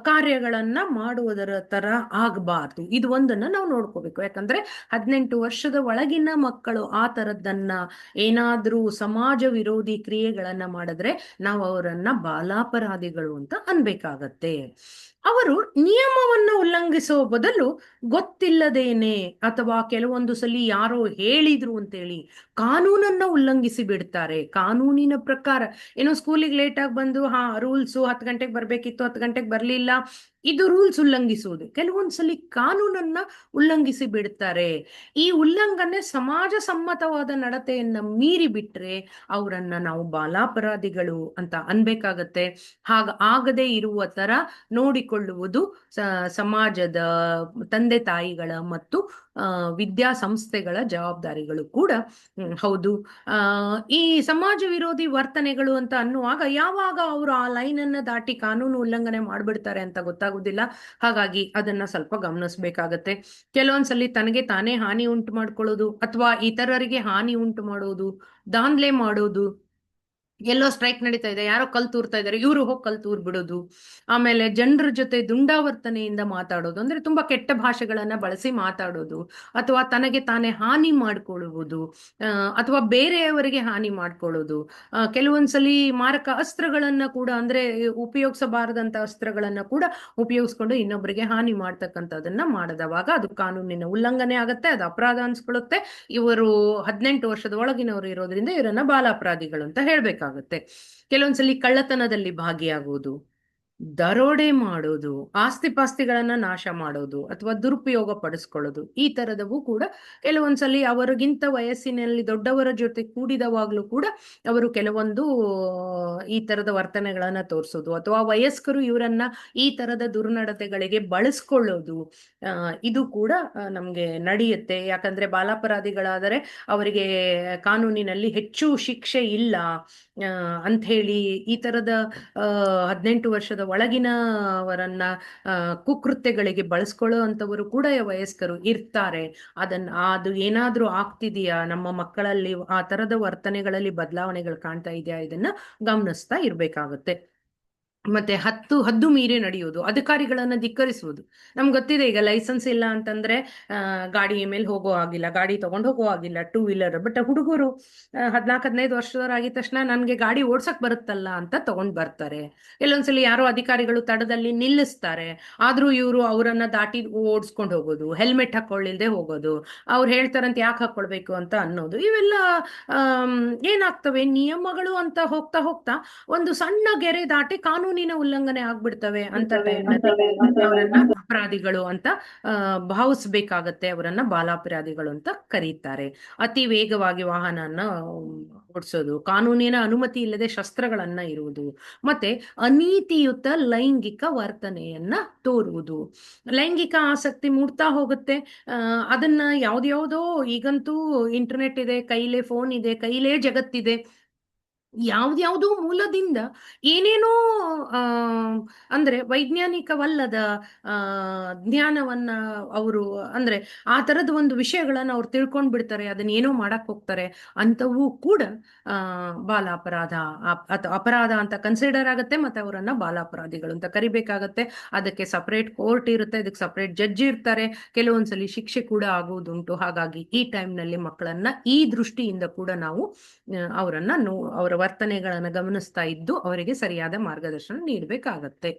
ಕಾರ್ಯಗಳನ್ನ ಮಾಡುವುದರ ತರ ಆಗಬಾರ್ದು. ಇದು ಒಂದನ್ನ ನಾವು ನೋಡ್ಕೋಬೇಕು. ಯಾಕಂದ್ರೆ 18 ವರ್ಷದ ಒಳಗಿನ ಮಕ್ಕಳು ಆ ತರದ್ದನ್ನ ಏನಾದ್ರೂ ಸಮಾಜ ವಿರೋಧಿ ಕ್ರಿಯೆಗಳನ್ನ ಮಾಡಿದ್ರೆ ನಾವು ಅವರನ್ನ ಬಾಲಾಪರಾಧಿಗಳು ಅಂತ ಅನ್ಬೇಕಾಗತ್ತೆ. ಅವರು ನಿಯಮವನ್ನು ಉಲ್ಲಂಘಿಸುವ ಬದಲು ಗೊತ್ತಿಲ್ಲದೇನೆ ಅಥವಾ ಕೆಲವೊಂದು ಸಲ ಯಾರೋ ಹೇಳಿದ್ರು ಅಂತೇಳಿ ಕಾನೂನನ್ನ ಉಲ್ಲಂಘಿಸಿ ಬಿಡ್ತಾರೆ. ಕಾನೂನಿನ ಪ್ರಕಾರ ಏನೋ ಸ್ಕೂಲಿಗೆ ಲೇಟ್ ಆಗಿ ಬಂದು ರೂಲ್ಸು 10 ಗಂಟೆಗೆ ಬರ್ಬೇಕಿತ್ತು, 10 ಗಂಟೆಗೆ ಬರ್ಲಿಲ್ಲ, ಇದು ರೂಲ್ಸ್ ಉಲ್ಲಂಘಿಸುವುದು. ಕೆಲವೊಂದ್ಸಲಿ ಕಾನೂನನ್ನ ಉಲ್ಲಂಘಿಸಿ ಬಿಡ್ತಾರೆ. ಈ ಉಲ್ಲಂಘನೆ ಸಮಾಜ ಸಮ್ಮತವಾದ ನಡತೆಯನ್ನ ಮೀರಿ ಬಿಟ್ರೆ ಅವರನ್ನ ನಾವು ಬಾಲಾಪರಾಧಿಗಳು ಅಂತ ಅನ್ಬೇಕಾಗತ್ತೆ. ಆಗದೇ ಇರುವ ತರ ನೋಡಿಕೊಳ್ಳುವುದು ಸಮಾಜದ ತಂದೆ ತಾಯಿಗಳ ಮತ್ತು ವಿದ್ಯಾಸಂಸ್ಥೆಗಳ ಜವಾಬ್ದಾರಿಗಳು ಕೂಡ ಹೌದು. ಈ ಸಮಾಜ ವಿರೋಧಿ ವರ್ತನೆಗಳು ಅಂತ ಅನ್ನುವಾಗ ಯಾವಾಗ ಅವರು ಆ ಲೈನ್ ಅನ್ನ ದಾಟಿ ಕಾನೂನು ಉಲ್ಲಂಘನೆ ಮಾಡ್ಬಿಡ್ತಾರೆ ಅಂತ ಗೊತ್ತಾಗುದಿಲ್ಲ. ಹಾಗಾಗಿ ಅದನ್ನ ಸ್ವಲ್ಪ ಗಮನಿಸ್ಬೇಕಾಗತ್ತೆ. ಕೆಲವೊಂದ್ಸಲಿ ತನಗೆ ತಾನೇ ಹಾನಿ ಉಂಟು ಮಾಡ್ಕೊಳ್ಳೋದು ಅಥವಾ ಇತರರಿಗೆ ಹಾನಿ ಉಂಟು ಮಾಡೋದು, ದಾಂಧಲೆ ಮಾಡೋದು. ಎಲ್ಲೋ ಸ್ಟ್ರೈಕ್ ನಡೀತಾ ಇದೆ, ಯಾರೋ ಕಲ್ ತೂರ್ತಾ ಇದ್ದಾರೆ, ಇವರು ಹೋಗಿ ಕಲ್ ತೂರ್ ಬಿಡೋದು. ಆಮೇಲೆ ಜನರ ಜೊತೆ ದುಂಡಾವರ್ತನೆಯಿಂದ ಮಾತಾಡೋದು, ಅಂದ್ರೆ ತುಂಬಾ ಕೆಟ್ಟ ಭಾಷೆಗಳನ್ನ ಬಳಸಿ ಮಾತಾಡೋದು, ಅಥವಾ ತನಗೆ ತಾನೇ ಹಾನಿ ಮಾಡ್ಕೊಳ್ಳುವುದು, ಅಥವಾ ಬೇರೆಯವರಿಗೆ ಹಾನಿ ಮಾಡ್ಕೊಳ್ಳೋದು. ಕೆಲವೊಂದ್ಸಲಿ ಮಾರಕ ಅಸ್ತ್ರಗಳನ್ನ ಕೂಡ, ಅಂದ್ರೆ ಉಪಯೋಗಿಸಬಾರದಂತ ಅಸ್ತ್ರಗಳನ್ನ ಕೂಡ ಉಪಯೋಗಿಸ್ಕೊಂಡು ಇನ್ನೊಬ್ಬರಿಗೆ ಹಾನಿ ಮಾಡ್ತಕ್ಕಂಥದನ್ನ ಮಾಡದವಾಗ ಅದು ಕಾನೂನಿನ ಉಲ್ಲಂಘನೆ ಆಗತ್ತೆ, ಅದು ಅಪರಾಧ ಅನ್ಸ್ಕೊಳ್ಳುತ್ತೆ. ಇವರು 18 ವರ್ಷದ ಒಳಗಿನವರು ಇರೋದ್ರಿಂದ ಇವರನ್ನ ಬಾಲಾಪರಾಧಿಗಳು ಅಂತ ಹೇಳ್ಬೇಕಾಗುತ್ತೆ. ಕೆಲವೊಂದ್ಸಲಿ ಕಳ್ಳತನದಲ್ಲಿ ಭಾಗಿಯಾಗುವುದು, ದರೋಡೆ ಮಾಡೋದು, ಆಸ್ತಿ ಪಾಸ್ತಿಗಳನ್ನ ನಾಶ ಮಾಡೋದು ಅಥವಾ ದುರುಪಯೋಗ ಪಡಿಸ್ಕೊಳ್ಳೋದು, ಈ ತರದವು ಕೂಡ ಕೆಲವೊಂದ್ಸಲಿ ಅವರಿಗಿಂತ ವಯಸ್ಸಿನಲ್ಲಿ ದೊಡ್ಡವರ ಜೊತೆ ಕೂಡಿದವಾಗ್ಲೂ ಕೂಡ ಅವರು ಕೆಲವೊಂದು ಈ ತರದ ವರ್ತನೆಗಳನ್ನ ತೋರಿಸೋದು ಅಥವಾ ವಯಸ್ಕರು ಇವರನ್ನ ಈ ತರದ ದುರ್ನಡತೆಗಳಿಗೆ ಬಳಸ್ಕೊಳ್ಳೋದು, ಇದು ಕೂಡ ನಮ್ಗೆ ನಡೆಯುತ್ತೆ. ಯಾಕಂದ್ರೆ ಬಾಲಾಪರಾಧಿಗಳಾದರೆ ಅವರಿಗೆ ಕಾನೂನಿನಲ್ಲಿ ಹೆಚ್ಚು ಶಿಕ್ಷೆ ಇಲ್ಲ ಅಂತ ಹೇಳಿ ಈ ತರದ 18 ವರ್ಷದ ಒಳಗಿನವರನ್ನ ಕುಕೃತ್ಯಗಳಿಗೆ ಬಳಸ್ಕೊಳ್ಳೋ ಅಂತವರು ಕೂಡ ವಯಸ್ಕರು ಇರ್ತಾರೆ. ಅದು ಏನಾದ್ರೂ ಆಗ್ತಿದೆಯಾ, ನಮ್ಮ ಮಕ್ಕಳಲ್ಲಿ ಆ ತರದ ವರ್ತನೆಗಳಲ್ಲಿ ಬದಲಾವಣೆಗಳು ಕಾಣ್ತಾ ಇದೆಯಾ, ಇದನ್ನ ಗಮನಿಸ್ತಾ ಇರ್ಬೇಕಾಗುತ್ತೆ. ಮತ್ತೆ ಹದ್ದು ಮೀರಿ ನಡೆಯುವುದು, ಅಧಿಕಾರಿಗಳನ್ನ ಧಿಕ್ಕರಿಸುವುದು. ನಮ್ಗೆ ಗೊತ್ತಿದೆ ಈಗ ಲೈಸೆನ್ಸ್ ಇಲ್ಲ ಅಂತಂದ್ರೆ ಗಾಡಿ ಮೇಲೆ ಹೋಗೋ ಆಗಿಲ್ಲ, ಗಾಡಿ ತಗೊಂಡು ಹೋಗೋ ಆಗಿಲ್ಲ, 2 ವೀಲರ್. ಬಟ್ ಹುಡುಗರು 14-15 ವರ್ಷದವರಾಗಿದ ತಕ್ಷಣ ನನ್ಗೆ ಗಾಡಿ ಓಡ್ಸಕ್ ಬರುತ್ತಲ್ಲ ಅಂತ ತಗೊಂಡ್ ಬರ್ತಾರೆ. ಕೆಲವೊಂದ್ಸಲಿ ಯಾರೋ ಅಧಿಕಾರಿಗಳು ತಡದಲ್ಲಿ ನಿಲ್ಲಿಸ್ತಾರೆ, ಆದ್ರೂ ಇವರು ಅವರನ್ನ ದಾಟಿ ಓಡಿಸ್ಕೊಂಡು ಹೋಗೋದು, ಹೆಲ್ಮೆಟ್ ಹಾಕೊಳ್ಳಿಲ್ದೆ ಹೋಗೋದು, ಅವ್ರು ಹೇಳ್ತಾರಂತ ಯಾಕೆ ಹಾಕೊಳ್ಬೇಕು ಅಂತ ಅನ್ನೋದು, ಇವೆಲ್ಲ ಏನಾಗ್ತವೆ, ನಿಯಮಗಳು ಅಂತ ಹೋಗ್ತಾ ಹೋಗ್ತಾ ಒಂದು ಸಣ್ಣ ಗೆರೆ ದಾಟಿ ಕಾನೂನಿನ ಉಲ್ಲಂಘನೆ ಆಗ್ಬಿಡ್ತವೆ ಅಂತ ಟೈಮ್ನಲ್ಲಿ ಅವರನ್ನ ಅಪರಾಧಿಗಳು ಅಂತ ಭಾವಿಸ್ಬೇಕಾಗತ್ತೆ, ಅವರನ್ನ ಬಾಲಾಪರಾಧಿಗಳು ಅಂತ ಕರೀತಾರೆ. ಅತಿ ವೇಗವಾಗಿ ವಾಹನನ ಓಡಿಸೋದು, ಕಾನೂನಿನ ಅನುಮತಿ ಇಲ್ಲದೆ ಶಸ್ತ್ರಗಳನ್ನ ಇರುವುದು, ಮತ್ತೆ ಅನೀತಿಯುತ ಲೈಂಗಿಕ ವರ್ತನೆಯನ್ನ ತೋರುವುದು. ಲೈಂಗಿಕ ಆಸಕ್ತಿ ಮೂಡ್ತಾ ಹೋಗುತ್ತೆ. ಅದನ್ನ ಯಾವ್ದ್ಯಾವ್ದೋ, ಈಗಂತೂ ಇಂಟರ್ನೆಟ್ ಇದೆ, ಕೈಲೇ ಫೋನ್ ಇದೆ, ಕೈಲೇ ಜಗತ್ತಿದೆ, ಯಾವ್ದ್ಯಾವ್ದೋ ಮೂಲದಿಂದ ಏನೇನೋ ಅಂದ್ರೆ ವೈಜ್ಞಾನಿಕವಲ್ಲದ ಜ್ಞಾನವನ್ನ ಅವರು, ಅಂದ್ರೆ ಆ ತರದ ಒಂದು ವಿಷಯಗಳನ್ನ ಅವ್ರು ತಿಳ್ಕೊಂಡ್ ಬಿಡ್ತಾರೆ, ಅದನ್ನ ಏನೋ ಮಾಡಕ್ ಹೋಗ್ತಾರೆ. ಅಂತವೂ ಕೂಡ ಬಾಲ ಅಪರಾಧ ಅಥವಾ ಅಪರಾಧ ಅಂತ ಕನ್ಸಿಡರ್ ಆಗುತ್ತೆ, ಮತ್ತೆ ಅವರನ್ನ ಬಾಲ ಅಪರಾಧಿಗಳು ಅಂತ ಕರಿಬೇಕಾಗತ್ತೆ. ಅದಕ್ಕೆ ಸಪರೇಟ್ ಕೋರ್ಟ್ ಇರುತ್ತೆ, ಅದಕ್ಕೆ ಸಪರೇಟ್ ಜಡ್ಜ್ ಇರ್ತಾರೆ, ಕೆಲವೊಂದ್ಸಲಿ ಶಿಕ್ಷೆ ಕೂಡ ಆಗುವುದುಂಟು. ಹಾಗಾಗಿ ಈ ಟೈಮ್ನಲ್ಲಿ ಮಕ್ಕಳನ್ನ ಈ ದೃಷ್ಟಿಯಿಂದ ಕೂಡ ನಾವು ಅವರನ್ನ ಅವರ ವರ್ತನೆಗಳನ್ನ ಗಮನಿಸ್ತಾ ಇದ್ದು ಅವರಿಗೆ ಸರಿಯಾದ ಮಾರ್ಗದರ್ಶನ ನೀಡಬೇಕಾಗತ್ತೆ.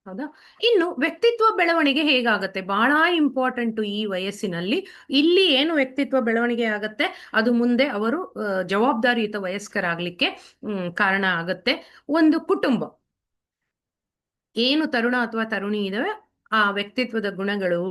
ಹೌದಾ? ಇನ್ನು ವ್ಯಕ್ತಿತ್ವ ಬೆಳವಣಿಗೆ ಹೇಗಾಗತ್ತೆ, ಬಹಳ ಇಂಪಾರ್ಟೆಂಟ್ ಈ ವಯಸ್ಸಿನಲ್ಲಿ. ಇಲ್ಲಿ ಏನು ವ್ಯಕ್ತಿತ್ವ ಬೆಳವಣಿಗೆ ಆಗತ್ತೆ, ಅದು ಮುಂದೆ ಅವರು ಜವಾಬ್ದಾರಿಯುತ ವಯಸ್ಕರಾಗ್ಲಿಕ್ಕೆ ಕಾರಣ ಆಗತ್ತೆ. ಒಂದು ಕುಟುಂಬ ಏನು ತರುಣ ಅಥವಾ ತರುಣಿ ಇದಾವೆ, ಆ ವ್ಯಕ್ತಿತ್ವದ ಗುಣಗಳು